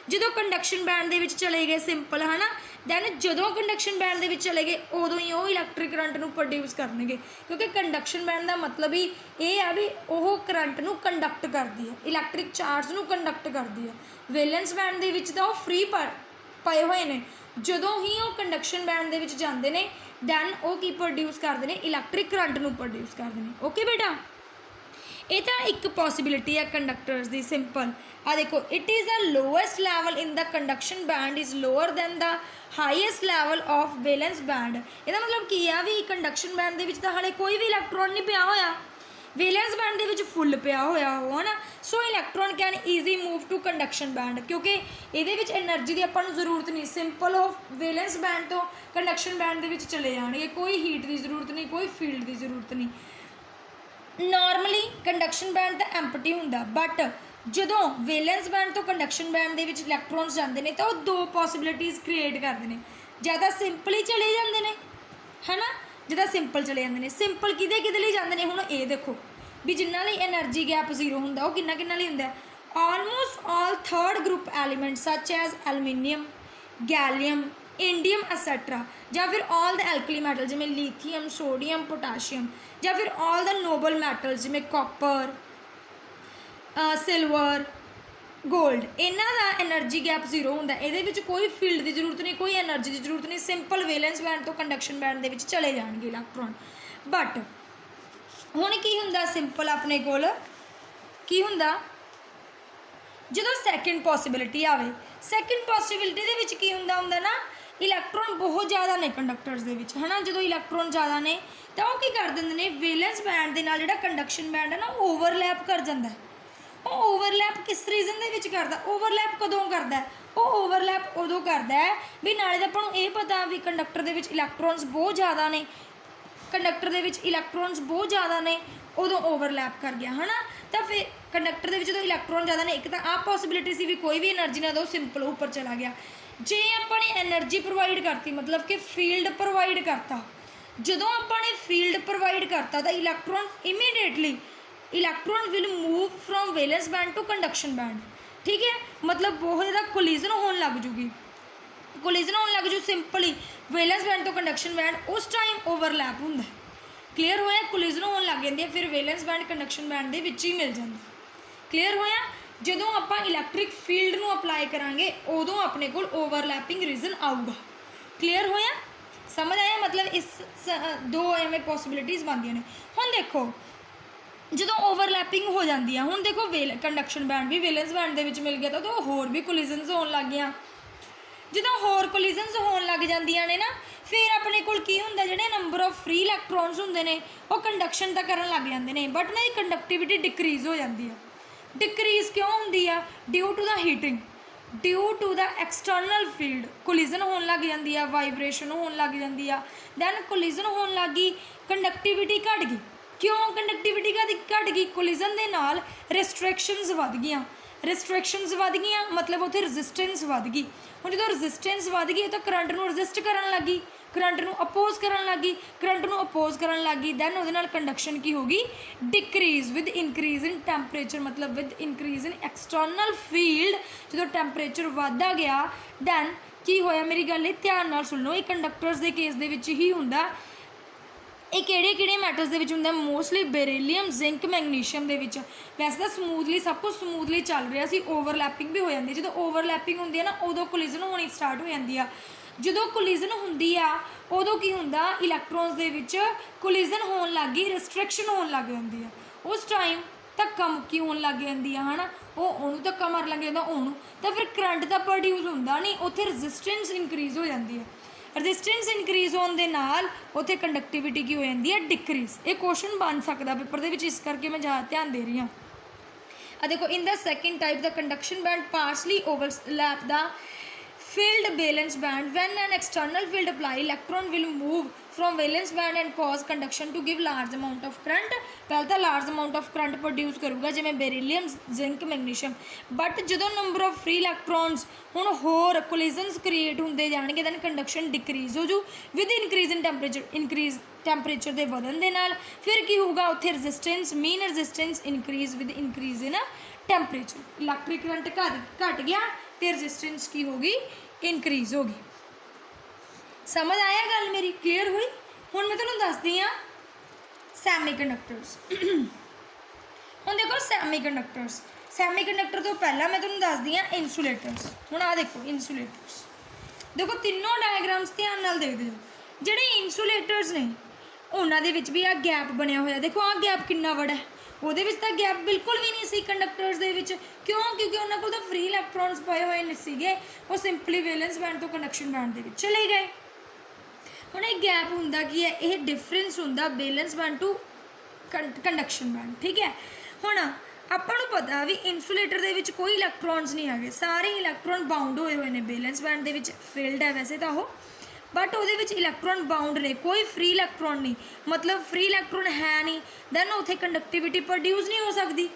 ਜਦੋਂ ਕੰਡਕਸ਼ਨ ਬੈਂਡ ਦੇ ਵਿੱਚ ਚਲੇ ਗਏ ਸਿੰਪਲ ਹੈ ਨਾ, ਦੈਨ ਜਦੋਂ ਕੰਡਕਸ਼ਨ ਬੈਂਡ ਦੇ ਵਿੱਚ ਚਲੇ ਗਏ ਉਦੋਂ ਹੀ ਉਹ ਇਲੈਕਟ੍ਰਿਕ ਕਰੰਟ ਨੂੰ ਪ੍ਰੋਡਿਊਸ ਕਰਨਗੇ। ਕਿਉਂਕਿ ਕੰਡਕਸ਼ਨ ਬੈਂਡ ਦਾ ਮਤਲਬ ਹੀ ਇਹ ਆ ਵੀ ਉਹ ਕਰੰਟ ਨੂੰ ਕੰਡਕਟ ਕਰਦੀ ਹੈ, ਇਲੈਕਟ੍ਰਿਕ ਚਾਰਜ ਨੂੰ ਕੰਡਕਟ ਕਰਦੀ ਹੈ। ਵੇਲੈਂਸ ਬੈਂਡ ਦੇ ਵਿੱਚ ਤਾਂ ਉਹ ਫ੍ਰੀ ਪਏ ਹੋਏ ਨੇ, ਜਦੋਂ ਹੀ ਉਹ ਕੰਡਕਸ਼ਨ ਬੈਂਡ ਦੇ ਵਿੱਚ ਜਾਂਦੇ ਨੇ ਦੈਨ ਉਹ ਕੀ ਪ੍ਰੋਡਿਊਸ ਕਰਦੇ ਨੇ, ਇਲੈਕਟ੍ਰਿਕ ਕਰੰਟ ਨੂੰ ਪ੍ਰੋਡਿਊਸ ਕਰਦੇ ਨੇ। ਓਕੇ ਬੇਟਾ, ਇਹ ਤਾਂ ਇੱਕ ਪੋਸੀਬਿਲਿਟੀ ਹੈ ਕੰਡਕਟਰਸ ਦੀ ਸਿੰਪਲ। ਆ ਦੇਖੋ, it is the lowest level in the conduction band is lower than the highest level of valence band. ਇਹਦਾ ਮਤਲਬ ਕੀ ਆ ਵੀ ਕੰਡਕਸ਼ਨ ਬੈਂਡ ਦੇ ਵਿੱਚ ਤਾਂ ਹਾਲੇ ਕੋਈ ਵੀ ਇਲੈਕਟ੍ਰੋਨ ਨਹੀਂ ਪਿਆ ਹੋਇਆ, ਵੈਲੈਂਸ ਬੈਂਡ ਦੇ ਵਿੱਚ ਫੁੱਲ ਪਿਆ ਹੋਇਆ ਹੋ, ਹੈ ਨਾ। So electron can easy move to conduction band, ਕਿਉਂਕਿ ਇਹਦੇ ਵਿੱਚ એનર્ਜੀ ਦੀ ਆਪਾਂ ਨੂੰ ਜ਼ਰੂਰਤ ਨਹੀਂ, ਸਿੰਪਲ ਉਹ ਵੈਲੈਂਸ ਬੈਂਡ ਤੋਂ ਕੰਡਕਸ਼ਨ ਬੈਂਡ ਦੇ ਵਿੱਚ ਚਲੇ ਜਾਣਗੇ, ਕੋਈ ਹੀਟ ਦੀ ਜ਼ਰੂਰਤ ਨਹੀਂ, ਕੋਈ ਫੀਲਡ ਦੀ ਜ਼ਰੂਰਤ ਨਹੀਂ। ਨਾਰਮਲੀ ਕੰਡਕਸ਼ਨ ਬੈਂਡ ਤਾਂ ਐਮਪਟੀ ਹੁੰਦਾ, ਬਟ ਜਦੋਂ ਵੈਲੈਂਸ ਬੈਂਡ ਤੋਂ ਕੰਡਕਸ਼ਨ ਬੈਂਡ ਦੇ ਵਿੱਚ ਇਲੈਕਟ੍ਰੋਨਸ ਜਾਂਦੇ ਨੇ ਤਾਂ ਉਹ ਦੋ ਪੋਸੀਬਿਲਿਟੀਜ਼ ਕ੍ਰੀਏਟ ਕਰਦੇ ਨੇ, ਜਾਂ ਤਾਂ ਸਿੰਪਲੀ ਚਲੇ ਜਾਂਦੇ ਨੇ, ਹੈ ਨਾ, ਜਿੱਦਾਂ ਸਿੰਪਲ ਚਲੇ ਜਾਂਦੇ ਨੇ। ਸਿੰਪਲ ਕਿਹਦੇ ਲਈ ਜਾਂਦੇ ਨੇ, ਹੁਣ ਇਹ ਦੇਖੋ ਵੀ ਜਿਨ੍ਹਾਂ ਲਈ એનર્ਜੀ ਗੈਪ ਜ਼ੀਰੋ ਹੁੰਦਾ ਉਹ ਕਿੰਨਾ ਲਈ ਹੁੰਦਾ, ਆਲਮੋਸਟ ਆਲ ਥਰਡ ਗਰੁੱਪ ਐਲੀਮੈਂਟਸ ਸੱਚ ਐਜ਼ ਐਲੂਮੀਨੀਅਮ, ਗੈਲੀਅਮ, ਇੰਡੀਅਮ ਐਸੈਟਰਾ, ਜਾਂ ਫਿਰ ਆਲ ਦ ਐਲਕਲੀ ਮੈਟਲ ਜਿਵੇਂ ਲੀਥੀਅਮ, ਸੋਡੀਅਮ, ਪੋਟਾਸ਼ੀਅਮ, ਜਾਂ ਫਿਰ ਆਲ ਦ ਨੋਬਲ ਮੈਟਲਸ ਜਿਵੇਂ ਕਾਪਰ, ਸਿਲਵਰ, ਗੋਲਡ। ਇਹਨਾਂ ਦਾ એનર્ਜੀ ਗੈਪ ਜ਼ੀਰੋ ਹੁੰਦਾ, ਇਹਦੇ ਵਿੱਚ ਕੋਈ ਫੀਲਡ ਦੀ ਜ਼ਰੂਰਤ ਨਹੀਂ, ਕੋਈ એનર્ਜੀ ਦੀ ਜ਼ਰੂਰਤ ਨਹੀਂ, ਸਿੰਪਲ ਵੈਲੈਂਸ ਬੈਂਡ ਤੋਂ ਕੰਡਕਸ਼ਨ ਬੈਂਡ ਦੇ ਵਿੱਚ ਚਲੇ ਜਾਣਗੇ ਇਲੈਕਟ੍ਰੋਨ। ਬਟ ਹੁਣ ਕੀ ਹੁੰਦਾ, ਸਿੰਪਲ ਆਪਣੇ ਕੋਲ ਕੀ ਹੁੰਦਾ, ਜਦੋਂ ਸੈਕਿੰਡ ਪੋਸੀਬਿਲਿਟੀ ਆਵੇ, ਸੈਕਿੰਡ ਪੋਸੀਬਿਲਿਟੀ ਦੇ ਵਿੱਚ ਕੀ ਹੁੰਦਾ ਨਾ, ਇਲੈਕਟ੍ਰੋਨ ਬਹੁਤ ਜ਼ਿਆਦਾ ਨੇ ਕੰਡਕਟਰਸ ਦੇ ਵਿੱਚ, ਹੈ ਨਾ। ਜਦੋਂ ਇਲੈਕਟ੍ਰੋਨ ਜ਼ਿਆਦਾ ਨੇ ਤਾਂ ਉਹ ਕੀ ਕਰ ਦਿੰਦੇ ਨੇ, ਵੈਲੈਂਸ ਬੈਂਡ ਦੇ ਨਾਲ ਜਿਹੜਾ ਕੰਡਕਸ਼ਨ ਬੈਂਡ ਹੈ ਨਾ ਉਹ ਓਵਰਲੈਪ ਕਰ ਜਾਂਦਾ। ਉਹ ਓਵਰਲੈਪ ਕਿਸ ਰੀਜ਼ਨ ਦੇ ਵਿੱਚ ਕਰਦਾ, ਓਵਰਲੈਪ ਕਦੋਂ ਕਰਦਾ, ਉਹ ਓਵਰਲੈਪ ਉਦੋਂ ਕਰਦਾ ਵੀ ਨਾਲੇ ਤਾਂ ਆਪਾਂ ਨੂੰ ਇਹ ਪਤਾ ਵੀ ਕੰਡਕਟਰ ਦੇ ਵਿੱਚ ਇਲੈਕਟ੍ਰੋਨਸ ਬਹੁਤ ਜ਼ਿਆਦਾ ਨੇ, ਉਦੋਂ ਓਵਰਲੈਪ ਕਰ ਗਿਆ, ਹੈ ਨਾ। ਤਾਂ ਫਿਰ ਕੰਡਕਟਰ ਦੇ ਵਿੱਚ ਜਦੋਂ ਇਲੈਕਟ੍ਰੋਨ ਜ਼ਿਆਦਾ ਨੇ, ਇੱਕ ਤਾਂ ਆਹ ਪੋਸੀਬਿਲਿਟੀ ਸੀ ਵੀ ਕੋਈ ਵੀ એનર્ਜੀ ਨਾ ਦਿਓ, ਸਿੰਪਲ ਉੱਪਰ ਚਲਾ ਗਿਆ। ਜੇ ਆਪਾਂ ਨੇ એનર્ਜੀ ਪ੍ਰੋਵਾਈਡ ਕਰਤੀ, ਮਤਲਬ ਕਿ ਫੀਲਡ ਪ੍ਰੋਵਾਈਡ ਕਰਤਾ, ਜਦੋਂ ਆਪਾਂ ਨੇ ਫੀਲਡ ਪ੍ਰੋਵਾਈਡ ਕਰਤਾ ਤਾਂ electron will move from valence band to conduction band, ਠੀਕ ਹੈ। ਮਤਲਬ ਬਹੁਤ ਜ਼ਿਆਦਾ ਕੋਲੀਜ਼ਨ ਹੋਣ ਲੱਗ ਜੂਗੀ, ਸਿੰਪਲੀ ਵੈਲੈਂਸ ਬੈਂਡ ਤੋਂ ਕੰਡਕਸ਼ਨ ਬੈਂਡ ਉਸ ਟਾਈਮ ਓਵਰਲੈਪ ਹੁੰਦਾ, ਕਲੀਅਰ ਹੋਇਆ। ਕੋਲੀਜ਼ਨ ਹੋਣ ਲੱਗ ਜਾਂਦੀ ਹੈ, ਫਿਰ ਵੈਲੈਂਸ ਬੈਂਡ ਕੰਡਕਸ਼ਨ ਬੈਂਡ ਦੇ ਵਿੱਚ ਹੀ ਮਿਲ ਜਾਂਦਾ, ਕਲੀਅਰ ਹੋਇਆ। ਜਦੋਂ ਆਪਾਂ ਇਲੈਕਟ੍ਰਿਕ ਫੀਲਡ ਨੂੰ ਅਪਲਾਈ ਕਰਾਂਗੇ ਉਦੋਂ ਆਪਣੇ ਕੋਲ ਓਵਰਲੈਪਿੰਗ ਰੀਜ਼ਨ ਆਊਗਾ, ਕਲੀਅਰ ਹੋਇਆ, ਸਮਝ ਆਇਆ। ਮਤਲਬ ਇਸ ਦੋ ਐਵੇਂ ਪੋਸੀਬਿਲਿਟੀਜ਼ ਬਣਦੀਆਂ ਨੇ। ਹੁਣ ਦੇਖੋ ਜਦੋਂ ਓਵਰਲੈਪਿੰਗ ਹੋ ਜਾਂਦੀ ਆ, ਹੁਣ ਦੇਖੋ ਕੰਡਕਸ਼ਨ ਬੈਂਡ ਵੀ ਵੈਲੈਂਸ ਬੈਂਡ ਦੇ ਵਿੱਚ ਮਿਲ ਗਿਆ ਤਾਂ ਉਦੋਂ ਹੋਰ ਵੀ ਕੋਲੀਜ਼ਨਸ ਹੋਣ ਲੱਗ ਗਈਆਂ। ਜਦੋਂ ਹੋਰ ਕੋਲੀਜ਼ਨਸ ਹੋਣ ਲੱਗ ਜਾਂਦੀਆਂ ਨੇ ਨਾ, ਫਿਰ ਆਪਣੇ ਕੋਲ ਕੀ ਹੁੰਦਾ, ਜਿਹੜੇ ਨੰਬਰ ਆਫ ਫ੍ਰੀ ਇਲੈਕਟ੍ਰੋਨਸ ਹੁੰਦੇ ਨੇ ਉਹ ਕੰਡਕਸ਼ਨ ਤਾਂ ਕਰਨ ਲੱਗ ਜਾਂਦੇ ਨੇ, ਬਟ ਨਾ ਇਹ ਕੰਡਕਟਿਵਿਟੀ ਡਿਕਰੀਜ਼ ਹੋ ਜਾਂਦੀ ਆ। ਡਿਕਰੀਜ਼ ਕਿਉਂ ਹੁੰਦੀ ਆ, due to the heating, due to the external field, collision ਹੋਣ ਲੱਗ ਜਾਂਦੀ ਆ, ਵਾਈਬ੍ਰੇਸ਼ਨ ਹੋਣ ਲੱਗ ਜਾਂਦੀ ਆ, ਦੈਨ ਕੋਲੀਜ਼ਨ ਹੋਣ ਲੱਗ ਗਈ, ਕੰਡਕਟਿਵਿਟੀ ਘਟ ਗਈ। ਕਿਉਂ ਕੰਡਕਟਿਵਿਟੀ ਘਟ ਗਈ, ਕੋਲੀਜ਼ਨ ਦੇ ਨਾਲ ਰਿਸਟ੍ਰਿਕਸ਼ਨਸ ਵੱਧ ਗਈਆਂ, ਮਤਲਬ ਉੱਥੇ ਰੈਜ਼ਿਸਟੈਂਸ ਵੱਧ ਗਈ। ਹੁਣ ਜਦੋਂ ਰੈਜ਼ਿਸਟੈਂਸ ਵੱਧ ਗਈ ਤਾਂ ਕਰੰਟ ਨੂੰ ਰੈਜ਼ਿਸਟ ਕਰਨ ਲੱਗ ਗਈ, ਕਰੰਟ ਨੂੰ ਅਪੋਜ਼ ਕਰਨ ਲੱਗ ਗਈ, ਦੈਨ ਉਹਦੇ ਨਾਲ ਕੰਡਕਸ਼ਨ ਕੀ ਹੋ ਗਈ, decrease with increase in temperature, ਮਤਲਬ with increase in external field. ਜਦੋਂ ਟੈਂਪਰੇਚਰ ਵੱਧਦਾ ਗਿਆ ਦੈਨ ਕੀ ਹੋਇਆ, ਮੇਰੀ ਗੱਲ ਇਹ ਧਿਆਨ ਨਾਲ ਸੁਣ ਲਓ, ਇਹ ਕੰਡਕਟਰਸ ਦੇ ਕੇਸ ਦੇ ਵਿੱਚ ਹੀ ਹੁੰਦਾ। ਇਹ ਕਿਹੜੇ ਮੈਟਲਸ ਦੇ ਵਿੱਚ ਹੁੰਦਾ, ਮੋਸਟਲੀ ਬੈਰੀਲੀਅਮ, ਜ਼ਿੰਕ, ਮੈਗਨੀਸ਼ੀਅਮ ਦੇ ਵਿੱਚ। ਵੈਸੇ ਤਾਂ ਸਮੂਥਲੀ ਸਭ ਕੁਝ ਸਮੂਥਲੀ ਚੱਲ ਰਿਹਾ ਸੀ, ਓਵਰਲੈਪਿੰਗ ਵੀ ਹੋ ਜਾਂਦੀ। ਜਦੋਂ ਓਵਰਲੈਪਿੰਗ ਹੁੰਦੀ ਹੈ ਨਾ ਉਦੋਂ ਕੋਲੀਜ਼ਨ ਹੋਣੀ ਸਟਾਰਟ ਹੋ ਜਾਂਦੀ ਆ। ਜਦੋਂ ਕੋਲੀਜ਼ਨ ਹੁੰਦੀ ਆ ਉਦੋਂ ਕੀ ਹੁੰਦਾ, ਇਲੈਕਟ੍ਰੋਨਸ ਦੇ ਵਿੱਚ ਕੋਲੀਜ਼ਨ ਹੋਣ ਲੱਗ ਗਈ, ਰਿਸਟ੍ਰਿਕਸ਼ਨ ਹੋਣ ਲੱਗ ਜਾਂਦੀ ਆ। ਉਸ ਟਾਈਮ ਧੱਕਾ ਮੁੱਕੀ ਹੋਣ ਲੱਗ ਜਾਂਦੀ ਆ, ਹੈ ਨਾ। ਉਹਨੂੰ ਧੱਕਾ ਮਾਰ ਲੱਗ ਜਾਂਦਾ ਉਹਨੂੰ, ਤਾਂ ਫਿਰ ਕਰੰਟ ਤਾਂ ਪ੍ਰੋਡਿਊਸ ਹੁੰਦਾ ਨਹੀਂ, ਉੱਥੇ ਰੈਜ਼ਿਸਟੈਂਸ ਇਨਕਰੀਜ਼ ਹੋ ਜਾਂਦੀ ਹੈ। ਰੈਜ਼ਿਸਟੈਂਸ ਇਨਕਰੀਜ਼ ਹੋਣ ਦੇ ਨਾਲ ਉੱਥੇ ਕੰਡਕਟਿਵਿਟੀ ਕੀ ਹੋ ਜਾਂਦੀ ਹੈ, ਡਿਕਰੀਜ਼। ਇਹ ਕੁਐਸਚਨ ਬਣ ਸਕਦਾ ਪੇਪਰ ਦੇ ਵਿੱਚ, ਇਸ ਕਰਕੇ ਮੈਂ ਜ਼ਿਆਦਾ ਧਿਆਨ ਦੇ ਰਹੀ ਹਾਂ। ਆ ਦੇਖੋ, ਇਨ ਦਾ second type the conduction band ਪਾਰਸ਼ਲੀ overlap the filled valence band. When an external field applied, electron will move from valence band and cause conduction to give large amount of current. ਪਹਿਲਾਂ ਤਾਂ large amount of current produce ਕਰੂਗਾ, ਜਿਵੇਂ ਬੈਰੀਲੀਅਮ, zinc, magnesium. But ਜਦੋਂ number of free electrons ਹੁਣ ਹੋਰ ਕੋਲੀਜ਼ਨਸ create ਹੁੰਦੇ ਜਾਣਗੇ, then conduction decrease ਹੋ ਜੂ ਵਿਦ ਇਨਕਰੀਜ਼ ਇਨ ਟੈਂਪਰੇਚਰ ਦੇ ਵਧਣ ਦੇ ਨਾਲ। ਫਿਰ ਕੀ ਹੋਊਗਾ, ਉੱਥੇ resistance, mean resistance increase with increase in temperature. Electric current ਘਟ ਗਿਆ ਤੇ ਰੈਜ਼ਿਸਟੈਂਸ ਕੀ ਹੋ ਗਈ, ਇਨਕਰੀਜ਼ ਹੋ ਗਈ। ਸਮਝ ਆਇਆ ਗੱਲ ਮੇਰੀ, ਕਲੀਅਰ ਹੋਈ। ਹੁਣ ਮੈਂ ਤੁਹਾਨੂੰ ਦੱਸਦੀ ਹਾਂ ਸੈਮੀਕੰਡਕਟਰਸ। ਹੁਣ ਦੇਖੋ ਸੈਮੀਕੰਡਕਟਰ ਤੋਂ ਪਹਿਲਾਂ ਮੈਂ ਤੁਹਾਨੂੰ ਦੱਸਦੀ ਹਾਂ ਇਨਸੂਲੇਟਰਸ। ਹੁਣ ਆਹ ਦੇਖੋ ਇਨਸੂਲੇਟਰਸ, ਦੇਖੋ ਤਿੰਨੋਂ ਡਾਇਗਰਾਮਸ ਧਿਆਨ ਨਾਲ ਦੇਖਦੇ ਜਾਓ। ਜਿਹੜੇ ਇਨਸੂਲੇਟਰਸ ਨੇ ਉਹਨਾਂ ਦੇ ਵਿੱਚ ਵੀ ਆਹ ਗੈਪ ਬਣਿਆ ਹੋਇਆ, ਦੇਖੋ ਆਹ ਗੈਪ ਕਿੰਨਾ ਬੜਾ ਹੈ। ਉਹਦੇ ਵਿੱਚ ਤਾਂ ਗੈਪ ਬਿਲਕੁਲ ਵੀ ਨਹੀਂ ਸੀ ਕੰਡਕਟਰਸ ਦੇ ਵਿੱਚ। ਕਿਉਂ, ਕਿਉਂਕਿ ਉਹਨਾਂ ਕੋਲ ਤਾਂ ਫ੍ਰੀ ਇਲੈਕਟ੍ਰੋਨਸ ਪਏ ਹੋਏ ਨਹੀਂ ਸੀਗੇ, ਉਹ ਸਿੰਪਲੀ ਵੈਲੈਂਸ ਬੈਂਡ ਤੋਂ ਕੰਡਕਸ਼ਨ ਬੈਂਡ ਦੇ ਵਿੱਚ ਚਲੇ ਗਏ। ਹੁਣ ਇਹ ਗੈਪ ਹੁੰਦਾ ਕੀ ਹੈ, ਇਹ ਡਿਫਰੈਂਸ ਹੁੰਦਾ valence band to conduction band. ਠੀਕ ਹੈ, ਹੁਣ ਆਪਾਂ ਨੂੰ ਪਤਾ ਵੀ ਇਨਸੂਲੇਟਰ ਦੇ ਵਿੱਚ ਕੋਈ ਇਲੈਕਟ੍ਰੋਨਸ ਨਹੀਂ ਹੈਗੇ, ਸਾਰੇ ਇਲੈਕਟ੍ਰੋਨ ਬਾਉਂਡ ਹੋਏ ਹੋਏ ਨੇ। ਵੈਲੈਂਸ ਬੈਂਡ ਦੇ ਵਿੱਚ ਫਿਲਡ ਹੈ ਵੈਸੇ ਤਾਂ ਉਹ, ਬਟ ਉਹਦੇ ਵਿੱਚ ਇਲੈਕਟ੍ਰੋਨ ਬਾਉਂਡ ਨੇ, ਕੋਈ ਫ੍ਰੀ ਇਲੈਕਟ੍ਰੋਨ ਨਹੀਂ, ਮਤਲਬ ਫ੍ਰੀ ਇਲੈਕਟ੍ਰੋਨ ਹੈ ਨਹੀਂ, ਦੈਨ ਉੱਥੇ ਕੰਡਕਟਿਵਿਟੀ ਪ੍ਰੋਡਿਊਸ ਨਹੀਂ ਹੋ ਸਕਦੀ,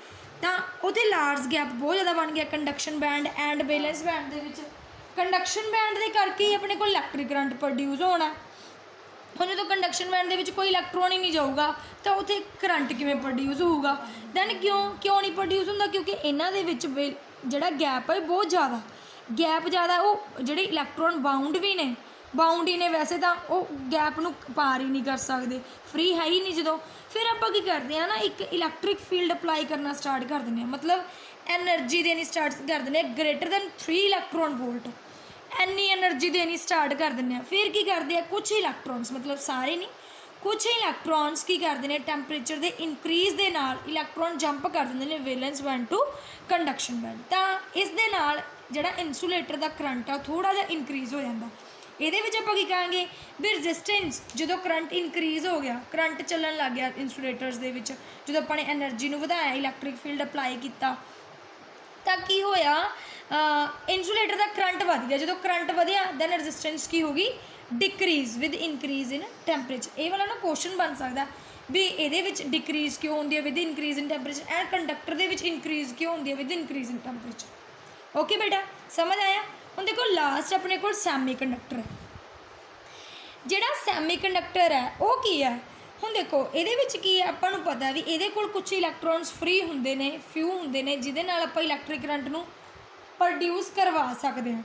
ਤਾਂ ਉੱਥੇ ਲਾਰਜ ਗੈਪ ਬਹੁਤ ਜ਼ਿਆਦਾ ਬਣ ਗਿਆ conduction band and wellness band ਦੇ ਵਿੱਚ। ਕੰਡਕਸ਼ਨ ਬੈਂਡ ਦੇ ਕਰਕੇ ਹੀ ਆਪਣੇ ਕੋਲ ਇਲੈਕਟ੍ਰਿਕ ਕਰੰਟ ਪ੍ਰੋਡਿਊਸ ਹੋਣਾ। ਹੁਣ ਜਦੋਂ ਕੰਡਕਸ਼ਨ ਬੈਂਡ ਦੇ ਵਿੱਚ ਕੋਈ ਇਲੈਕਟ੍ਰੋਨ ਹੀ ਨਹੀਂ ਜਾਊਗਾ ਤਾਂ ਉੱਥੇ ਕਰੰਟ ਕਿਵੇਂ ਪ੍ਰੋਡਿਊਸ ਹੋਊਗਾ? ਦੈਨ ਕਿਉਂ ਨਹੀਂ ਪ੍ਰੋਡਿਊਸ ਹੁੰਦਾ? ਕਿਉਂਕਿ ਇਹਨਾਂ ਦੇ ਵਿੱਚ ਜਿਹੜਾ ਗੈਪ ਹੈ ਬਹੁਤ ਜ਼ਿਆਦਾ, ਗੈਪ ਜ਼ਿਆਦਾ, ਉਹ ਜਿਹੜੇ ਇਲੈਕਟ੍ਰੋਨ ਬਾਉਂਡ ਹੀ ਨੇ ਵੈਸੇ ਤਾਂ ਉਹ ਗੈਪ ਨੂੰ ਪਾਰ ਹੀ ਨਹੀਂ ਕਰ ਸਕਦੇ, ਫ੍ਰੀ ਹੈ ਹੀ ਨਹੀਂ। ਜਦੋਂ ਫਿਰ ਆਪਾਂ ਕੀ ਕਰਦੇ ਹਾਂ ਨਾ, ਇੱਕ ਇਲੈਕਟ੍ਰਿਕ ਫੀਲਡ ਅਪਲਾਈ ਕਰਨਾ ਸਟਾਰਟ ਕਰ ਦਿੰਦੇ ਹਾਂ, ਮਤਲਬ ਐਨਰਜੀ ਦੇਣੀ ਸਟਾਰਟ ਕਰ ਦਿੰਦੇ ਹਾਂ ਗ੍ਰੇਟਰ ਦੈਨ 3 ਇਲੈਕਟ੍ਰੋਨ ਵੋਲਟ, ਇੰਨੀ ਐਨਰਜੀ ਦੇਣੀ ਸਟਾਰਟ ਕਰ ਦਿੰਦੇ ਹਾਂ। ਫਿਰ ਕੀ ਕਰਦੇ ਆ, ਕੁਛ ਇਲੈਕਟ੍ਰੋਨਸ, ਮਤਲਬ ਸਾਰੇ ਨਹੀਂ, ਕੁਛ ਇਲੈਕਟ੍ਰੋਨਸ ਕੀ ਕਰਦੇ ਨੇ, ਟੈਂਪਰੇਚਰ ਦੇ ਇਨਕਰੀਜ਼ ਦੇ ਨਾਲ ਇਲੈਕਟ੍ਰੋਨ ਜੰਪ ਕਰ ਦਿੰਦੇ ਨੇ valence band to conduction band. ਤਾਂ ਇਸ ਦੇ ਨਾਲ ਜਿਹੜਾ ਇਨਸੂਲੇਟਰ ਦਾ ਕਰੰਟ ਆ ਉਹ ਥੋੜ੍ਹਾ ਜਿਹਾ ਇਨਕਰੀਜ਼ ਹੋ ਜਾਂਦਾ। ਇਹਦੇ ਵਿੱਚ ਆਪਾਂ ਕੀ ਕਹਾਂਗੇ ਵੀ ਰੈਜ਼ਿਸਟੈਂਸ, ਜਦੋਂ ਕਰੰਟ ਇਨਕਰੀਜ਼ ਹੋ ਗਿਆ, ਕਰੰਟ ਚੱਲਣ ਲੱਗ ਗਿਆ ਇਨਸੂਲੇਟਰਸ ਦੇ ਵਿੱਚ, ਜਦੋਂ ਆਪਾਂ ਨੇ ਐਨਰਜੀ ਨੂੰ ਵਧਾਇਆ, ਇਲੈਕਟ੍ਰਿਕ ਫੀਲਡ ਅਪਲਾਈ ਕੀਤਾ, ਤਾਂ ਕੀ ਹੋਇਆ, ਇਨਸੂਲੇਟਰ ਦਾ ਕਰੰਟ ਵਧ ਗਿਆ। ਜਦੋਂ ਕਰੰਟ ਵਧਿਆ ਦੈਨ ਰੈਜ਼ਿਸਟੈਂਸ ਕੀ ਹੋ ਗਈ, decrease with increase in temperature. ਇਹ ਵਾਲਾ ਨਾ ਕੁਐਸਚਨ ਬਣ ਸਕਦਾ ਵੀ ਇਹਦੇ ਵਿੱਚ ਡਿਕਰੀਜ਼ ਕਿਉਂ ਹੁੰਦੀ ਹੈ with increase in temperature, and conductor ਦੇ ਵਿੱਚ ਇਨਕਰੀਜ਼ ਕਿਉਂ ਹੁੰਦੀ ਹੈ with increase in temperature. Okay ਬੇਟਾ, ਸਮਝ ਆਇਆ? ਹੁਣ ਦੇਖੋ ਲਾਸਟ ਆਪਣੇ ਕੋਲ ਸੈਮੀ ਕੰਡਕਟਰ ਹੈ। ਜਿਹੜਾ ਸੈਮੀ ਕੰਡਕਟਰ ਹੈ ਉਹ ਕੀ ਹੈ? ਹੁਣ ਦੇਖੋ ਇਹਦੇ ਵਿੱਚ ਕੀ ਹੈ, ਆਪਾਂ ਨੂੰ ਪਤਾ ਵੀ ਇਹਦੇ ਕੋਲ ਕੁਛ ਇਲੈਕਟ੍ਰੋਨਸ ਫ੍ਰੀ ਹੁੰਦੇ ਨੇ, ਫਿਊ ਹੁੰਦੇ ਨੇ, ਜਿਹਦੇ ਨਾਲ ਆਪਾਂ ਇਲੈਕਟ੍ਰਿਕ ਕਰੰਟ ਨੂੰ ਪ੍ਰੋਡਿਊਸ ਕਰਵਾ ਸਕਦੇ ਹਾਂ,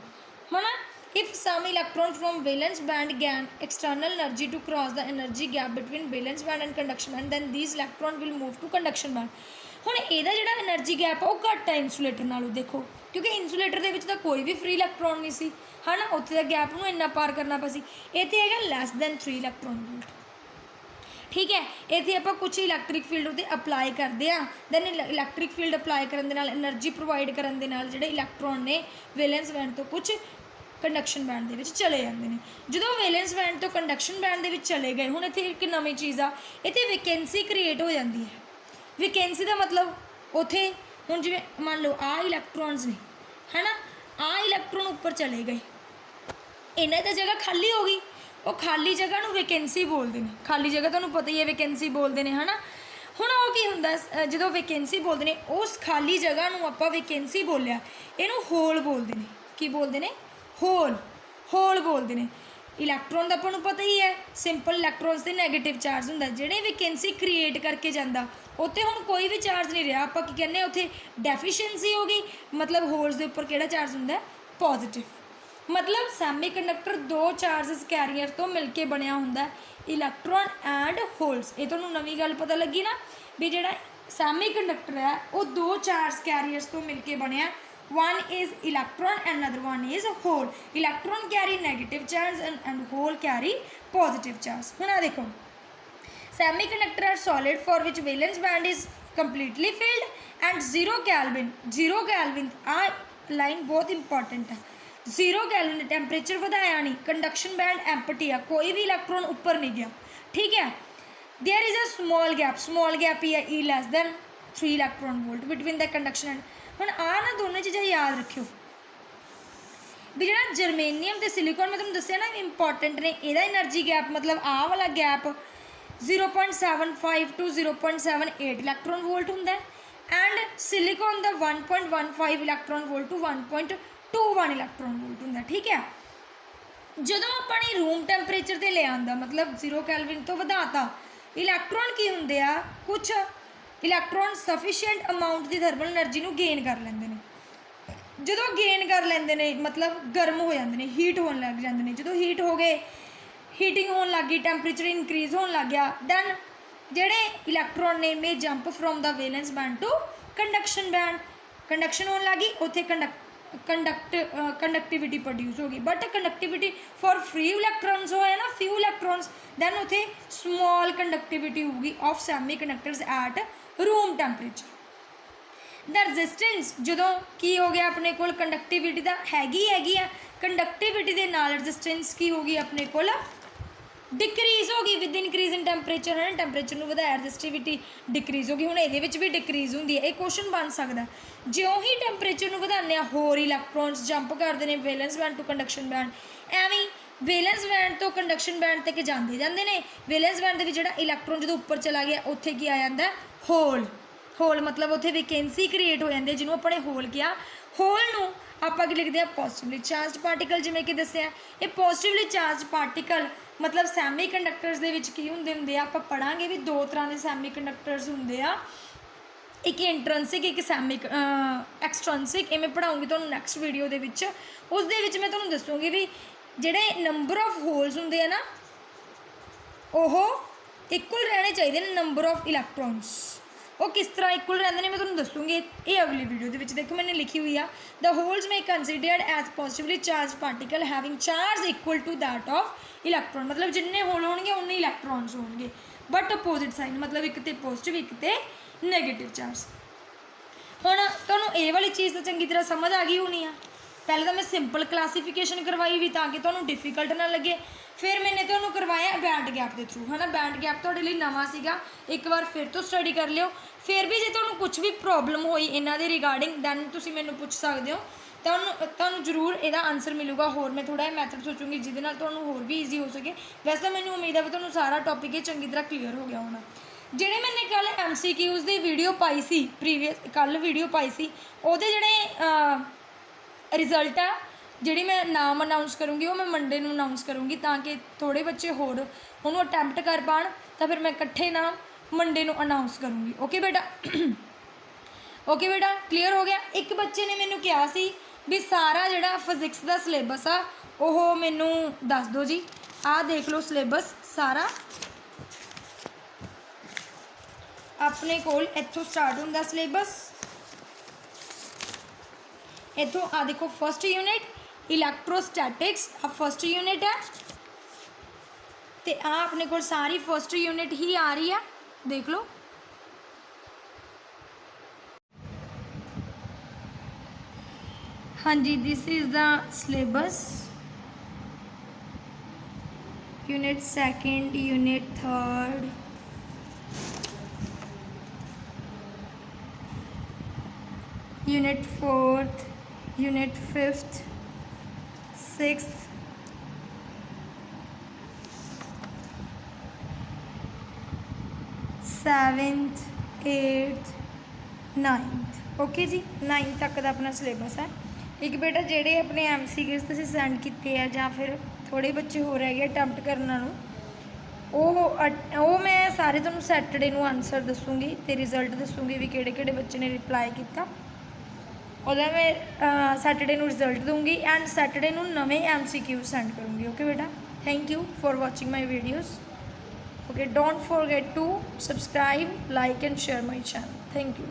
ਹੈ ਨਾ। If some electron from valence band gain external energy to cross the energy gap between valence band and conduction band, then these electron will move to conduction band. ਹੁਣ ਇਹਦਾ ਜਿਹੜਾ energy gap ਆ ਉਹ ਘੱਟ ਹੈ ਇਨਸੂਲੇਟਰ ਨਾਲੋਂ, ਦੇਖੋ, ਕਿਉਂਕਿ ਇਨਸੂਲੇਟਰ ਦੇ ਵਿੱਚ ਤਾਂ ਕੋਈ ਵੀ ਫ੍ਰੀ ਇਲੈਕਟ੍ਰੋਨ ਨਹੀਂ ਸੀ, ਹੈ ਨਾ, ਉੱਥੇ ਦਾ ਗੈਪ ਨੂੰ ਇੰਨਾ ਪਾਰ ਕਰਨਾ ਪਿਆ ਸੀ। ਇੱਥੇ ਹੈਗਾ ਲੈਸ ਦੈਨ 3 ਇਲੈਕਟ੍ਰੋਨ ਵੋਲਟ। ਠੀਕ ਹੈ, ਇੱਥੇ ਆਪਾਂ ਕੁਛ ਇਲੈਕਟ੍ਰਿਕ ਫੀਲਡ ਉੱਤੇ ਅਪਲਾਈ ਕਰਦੇ ਹਾਂ, ਦੈਨ ਇਲੈਕਟ੍ਰਿਕ ਫੀਲਡ ਅਪਲਾਈ ਕਰਨ ਦੇ ਨਾਲ, એનર્ਜੀ ਪ੍ਰੋਵਾਈਡ ਕਰਨ ਦੇ ਨਾਲ ਜਿਹੜੇ ਇਲੈਕਟ੍ਰੋਨ ਨੇ ਵੈਲੈਂਸ ਬੈਂਡ ਤੋਂ ਕੁਛ ਕੰਡਕਸ਼ਨ ਬੈਂਡ ਦੇ ਵਿੱਚ ਚਲੇ ਜਾਂਦੇ ਨੇ। ਜਦੋਂ ਵੈਲੈਂਸ ਬੈਂਡ ਤੋਂ ਕੰਡਕਸ਼ਨ ਬੈਂਡ ਦੇ ਵਿੱਚ ਚਲੇ ਗਏ, ਹੁਣ ਇੱਥੇ ਇੱਕ ਨਵੀਂ ਚੀਜ਼ ਆ, ਇੱਥੇ ਵੈਕੈਂਸੀ ਕ੍ਰੀਏਟ ਹੋ ਜਾਂਦੀ ਹੈ। ਵੈਕੈਂਸੀ ਦਾ ਮਤਲਬ ਉੱਥੇ ਹੁਣ ਜਿਵੇਂ ਮੰਨ ਲਓ ਆਹ ਇਲੈਕਟ੍ਰੋਨਸ ਨੇ, ਹੈ ਨਾ, ਆਹ ਇਲੈਕਟ੍ਰੋਨ ਉੱਪਰ ਚਲੇ ਗਏ, ਇਹਨਾਂ ਦੀ ਜਗ੍ਹਾ ਖਾਲੀ ਹੋ ਗਈ, ਉਹ ਖਾਲੀ ਜਗ੍ਹਾ ਨੂੰ ਵੈਕੈਂਸੀ ਬੋਲਦੇ ਨੇ। ਖਾਲੀ ਜਗ੍ਹਾ ਤੁਹਾਨੂੰ ਪਤਾ ਹੀ ਹੈ ਵੈਕੈਂਸੀ ਬੋਲਦੇ ਨੇ, ਹੈ ਨਾ। ਹੁਣ ਉਹ ਕੀ ਹੁੰਦਾ, ਜਦੋਂ ਵੈਕੈਂਸੀ ਬੋਲਦੇ ਨੇ, ਉਸ ਖਾਲੀ ਜਗ੍ਹਾ ਨੂੰ ਆਪਾਂ ਵੈਕੈਂਸੀ ਬੋਲਿਆ, ਇਹਨੂੰ ਹੋਲ ਬੋਲਦੇ ਨੇ। ਕੀ ਬੋਲਦੇ ਨੇ? ਹੋਲ ਬੋਲਦੇ ਨੇ। ਇਲੈਕਟ੍ਰੋਨ ਦਾ ਆਪਾਂ ਨੂੰ ਪਤਾ ਹੀ ਹੈ, ਸਿੰਪਲ ਇਲੈਕਟ੍ਰੋਨਸ 'ਤੇ ਨੈਗੇਟਿਵ ਚਾਰਜ ਹੁੰਦਾ, ਜਿਹੜੇ ਵੈਕੈਂਸੀ ਕ੍ਰੀਏਟ ਕਰਕੇ ਜਾਂਦਾ ਉੱਥੇ ਹੁਣ ਕੋਈ ਵੀ ਚਾਰਜ ਨਹੀਂ ਰਿਹਾ, ਆਪਾਂ ਕੀ ਕਹਿੰਦੇ ਹਾਂ, ਉੱਥੇ ਡੈਫੀਸ਼ੀਐਂਸੀ ਹੋ ਗਈ। ਮਤਲਬ ਹੋਲਸ ਦੇ ਉੱਪਰ ਕਿਹੜਾ ਚਾਰਜ ਹੁੰਦਾ? ਪੋਜ਼ੀਟਿਵ। ਮਤਲਬ ਸੈਮੀ ਕੰਡਕਟਰ ਦੋ ਚਾਰਜਸ ਕੈਰੀਅਰ ਤੋਂ ਮਿਲ ਕੇ ਬਣਿਆ ਹੁੰਦਾ, ਇਲੈਕਟ੍ਰੋਨ ਐਂਡ ਹੋਲਸ। ਇਹ ਤੁਹਾਨੂੰ ਨਵੀਂ ਗੱਲ ਪਤਾ ਲੱਗੀ ਨਾ ਵੀ ਜਿਹੜਾ ਸੈਮੀ ਕੰਡਕਟਰ ਹੈ ਉਹ ਦੋ ਚਾਰਜ ਕੈਰੀਅਰਸ ਤੋਂ ਮਿਲ ਕੇ ਬਣਿਆ। one is electron and another one is hole. Electron carry negative charge and hole carry positive charge. ਹੁਣ ਆ ਦੇਖੋ, semiconductor are solid for which valence band is completely filled and 0 Kelvin ਆ line ਬਹੁਤ important ਹੈ। 0 Kelvin temperature ਵਧਾਇਆ ਨਹੀਂ, conduction band empty ਆ, ਕੋਈ ਵੀ ਇਲੈਕਟ੍ਰੋਨ ਉੱਪਰ ਨਹੀਂ ਗਿਆ। ਠੀਕ ਹੈ, there is a small gap ਹੀ ਹੈ, E less than 3 electron volt between the conduction and। ਹੁਣ ਆਹ ਨਾ ਦੋਨੇ ਚੀਜ਼ਾਂ ਯਾਦ ਰੱਖਿਓ ਵੀ ਜਿਹੜਾ ਜਰਮੇਨੀਅਮ ਅਤੇ ਸਿਲੀਕੋਨ ਮੈਂ ਤੁਹਾਨੂੰ ਦੱਸਿਆ ਨਾ ਇੰਪੋਰਟੈਂਟ ਨੇ, ਇਹਦਾ એનર્ਜੀ ਗੈਪ ਮਤਲਬ ਆਹ ਵਾਲਾ ਗੈਪ 0.75 to 0.78 ਇਲੈਕਟ੍ਰੋਨ ਵੋਲਟ ਹੁੰਦਾ ਹੈ, ਐਂਡ ਸਿਲੀਕੋਨ ਦਾ 1.15 electron volt to 1.21 electron volt ਹੁੰਦਾ। ਠੀਕ ਹੈ, ਜਦੋਂ ਆਪਾਂ ਨੇ ਰੂਮ ਟੈਂਪਰੇਚਰ 'ਤੇ ਲੈ ਆਂਦਾ, ਮਤਲਬ 0 Kelvin ਤੋਂ ਵਧਾਤਾ, ਇਲੈਕਟ੍ਰੋਨ ਕੀ ਹੁੰਦੇ ਆ, ਕੁਛ ਇਲੈਕਟ੍ਰੋਨ ਸਫੀਸ਼ੀਐਂਟ ਅਮਾਊਂਟ ਦੀ ਥਰਮਲ ਐਨਰਜੀ ਨੂੰ ਗੇਨ ਕਰ ਲੈਂਦੇ ਨੇ। ਜਦੋਂ ਗੇਨ ਕਰ ਲੈਂਦੇ ਨੇ ਮਤਲਬ ਗਰਮ ਹੋ ਜਾਂਦੇ ਨੇ, ਹੀਟ ਹੋਣ ਲੱਗ ਜਾਂਦੇ ਨੇ। ਜਦੋਂ ਹੀਟ ਹੋ ਗਏ, ਹੀਟਿੰਗ ਹੋਣ ਲੱਗ ਗਈ, ਟੈਂਪਰੇਚਰ ਇਨਕਰੀਜ਼ ਹੋਣ ਲੱਗ ਗਿਆ, ਦੈਨ ਜਿਹੜੇ ਇਲੈਕਟ੍ਰੋਨ ਨੇ may jump from the valence band to conduction band. Conduction ਹੋਣ ਲੱਗ ਗਈ, ਉੱਥੇ ਕੰਡਕਟਿਵਿਟੀ ਪ੍ਰੋਡਿਊਸ ਹੋ ਗਈ। But conductivity for free electrons ਹੋਇਆ ਨਾ, ਫਿਊ ਇਲੈਕਟ੍ਰੋਨਸ, ਦੈਨ ਉੱਥੇ ਸਮੋਲ ਕੰਡਕਟਿਵਿਟੀ ਹੋਊਗੀ of semiconductors at room temperature. The resistance ਜਦੋਂ ਕੀ ਹੋ ਗਿਆ ਆਪਣੇ ਕੋਲ, ਕੰਡਕਟਿਵਿਟੀ ਦਾ ਹੈਗੀ ਆ, ਕੰਡਕਟਿਵਿਟੀ ਦੇ ਨਾਲ ਰजिस्टेंस ਕੀ ਹੋ ਗਈ ਆਪਣੇ ਕੋਲ डिक्रीज़ हो गई विद इनक्रीज इन टैंपरेचर है ना, टैंपरेचर ਨੂੰ ਵਧਾਇਆ ਰੈਜ਼ਿਸਟਿਵਿਟੀ डिक्रीज़ हो गई। ਹੁਣ ਇਹਦੇ ਵਿੱਚ ਵੀ डिक्रीज़ ਹੁੰਦੀ ਹੈ। ਇਹ ਕੁਐਸਚਨ ਬਣ ਸਕਦਾ ਜਿਉਂ ਹੀ ਟੈਂਪਰੇਚਰ ਨੂੰ ਵਧਾਉਂਦੇ ਆ ਹੋਰ ਇਲੈਕਟ੍ਰੋਨਸ ਜੰਪ ਕਰਦੇ ਨੇ valence band to conduction band. ਐਵੇਂ ਵੈਲੈਂਸ ਬੈਂਡ ਤੋਂ ਕੰਡਕਸ਼ਨ ਬੈਂਡ ਤੱਕ ਜਾਂਦੇ ਨੇ। ਵੈਲੈਂਸ ਬੈਂਡ ਦੇ ਵਿੱਚ ਜਿਹੜਾ ਇਲੈਕਟ੍ਰੋਨ ਜਦੋਂ ਉੱਪਰ ਚਲਾ ਗਿਆ ਉੱਥੇ ਕੀ ਆ ਜਾਂਦਾ ਹੋਲ। ਹੋਲ ਮਤਲਬ ਉੱਥੇ ਵੈਕੈਂਸੀ ਕ੍ਰੀਏਟ ਹੋ ਜਾਂਦੀ ਹੈ ਜਿਹਨੂੰ ਆਪਾਂ ਨੇ ਹੋਲ ਕਿਹਾ। ਹੋਲ ਨੂੰ ਆਪਾਂ ਕੀ ਲਿਖਦੇ ਆ ਪੋਜ਼ਿਟਿਵਲੀ ਚਾਰਜਡ ਪਾਰਟੀਕਲ। ਜਿਵੇਂ ਕਿ ਦੱਸਿਆ ਇਹ ਪੋਜ਼ਿਟਿਵਲੀ ਚਾਰਜ ਪਾਰਟੀਕਲ मतलब सैमी कंडक्टर्स दे विच की होंदे आप पढ़ांगे भी दो तरह के सैमी कंडक्टर्स होंदे आ, एक इंट्रेंसिक एक सैमी एक्सट्रेंसिक। ये मैं पढ़ाऊँगी तुहानूं नैक्सट वीडियो दे विच। उस दे विच मैं तुहानूं दसूँगी भी जिहड़े नंबर ऑफ होल्स होंदे आ ना ओह इक्वल रहने चाहिए ने नंबर ऑफ इलैक्ट्रॉन्स वो किस तरह इक्वल रहते हैं मैं तुहानूं दसूँगी ये अगली वीडियो दे विच। देखो मैंने लिखी हुई है द होल्स में considered as positively charge particle having charge equal to that of electron. मतलब जिन्ने होल होंगे उन्ने इलैक्ट्रॉन्स होंगे बट अपोजिट साइन मतलब एक तो पॉजिटिव एक तो नैगेटिव चार्ज। हुण तुहानूं ये वाली चीज़ तो चंगी तरह समझ आ गई होनी है। पहले तो मैं सिंपल क्लासीफिकेशन करवाई भी ताकि तुहानूं डिफिकल्ट ना लगे, फिर मैंने तुहानूं करवाया बैंड गैप के थ्रू है ना। बैंड गैप तुहाडे लई नवां सीगा, एक बार फिर तो स्टडी कर लिओ। फिर भी जे तुहानूं कुछ भी प्रॉब्लम होई इन्हां दे रिगार्डिंग दैन तुसीं मैनूं पुछ सकदे हो। तुहानूं जरूर इहदा आंसर मिलूगा। होर मैं थोड़ा मैथड सोचूंगी जिहदे नाल तुहानूं होर भी ईजी हो सके। वैसे तो मैनूं उम्मीद है कि तुहानूं सारा टॉपिक ये चंगी तरह क्लीयर हो गया होना। जिहड़े मैंने कल MCQs दी वीडियो पाई सी प्रीवियस कल वीडियो पाई सी उहदे जिहड़े रिजल्ट आ जिहड़ी मैं नाम अनाउंस करूँगी वो मैं मंडे नूं अनाउंस करूँगी ताकि थोड़े बच्चे होर उहनूं अटैम्प्ट कर पाण। तो फिर मैं इकट्ठे नाम मंडे नूं अनाउंस करूँगी। ओके बेटा ओके बेटा क्लीयर हो गया। एक बच्चे ने मैनूं कहा सी भी सारा जिहड़ा फिजिक्स का सिलेबस आ वो मैनूं दस दो जी। आ देख लो सिलेबस सारा अपने कोल इत्थों स्टार्ट होंदा सिलेबस। इत्थों आ देखो फर्स्ट यूनिट इलैक्ट्रोस्टैटिक्स आ फर्स्ट यूनिट है तो आ अपने को सारी फर्स्ट यूनिट ही आ रही है देख लो। हाँ जी this is the syllabus unit second unit third unit fourth unit fifth sixth seventh eighth ninth. Okay जी 9th तक का अपना सिलेबस है। एक बेटा जेडे अपने MCQs तुसीं सेंड किए हैं या फिर थोड़े बच्चे हो रह गए अटैम्प्ट करना वो मैं सारे तुहानूं सैटरडे नूं आंसर दसूँगी तो रिजल्ट दसूँगी भी किहड़े बच्चे ने रिप्लाई किया। और मैं सैटरडे नूं रिजल्ट दूँगी एंड सैटरडे नूं नवे MCQ सेंड करूँगी। ओके बेटा thank you for watching my videos. Okay don't forget to subscribe like and share my channel. Thank you.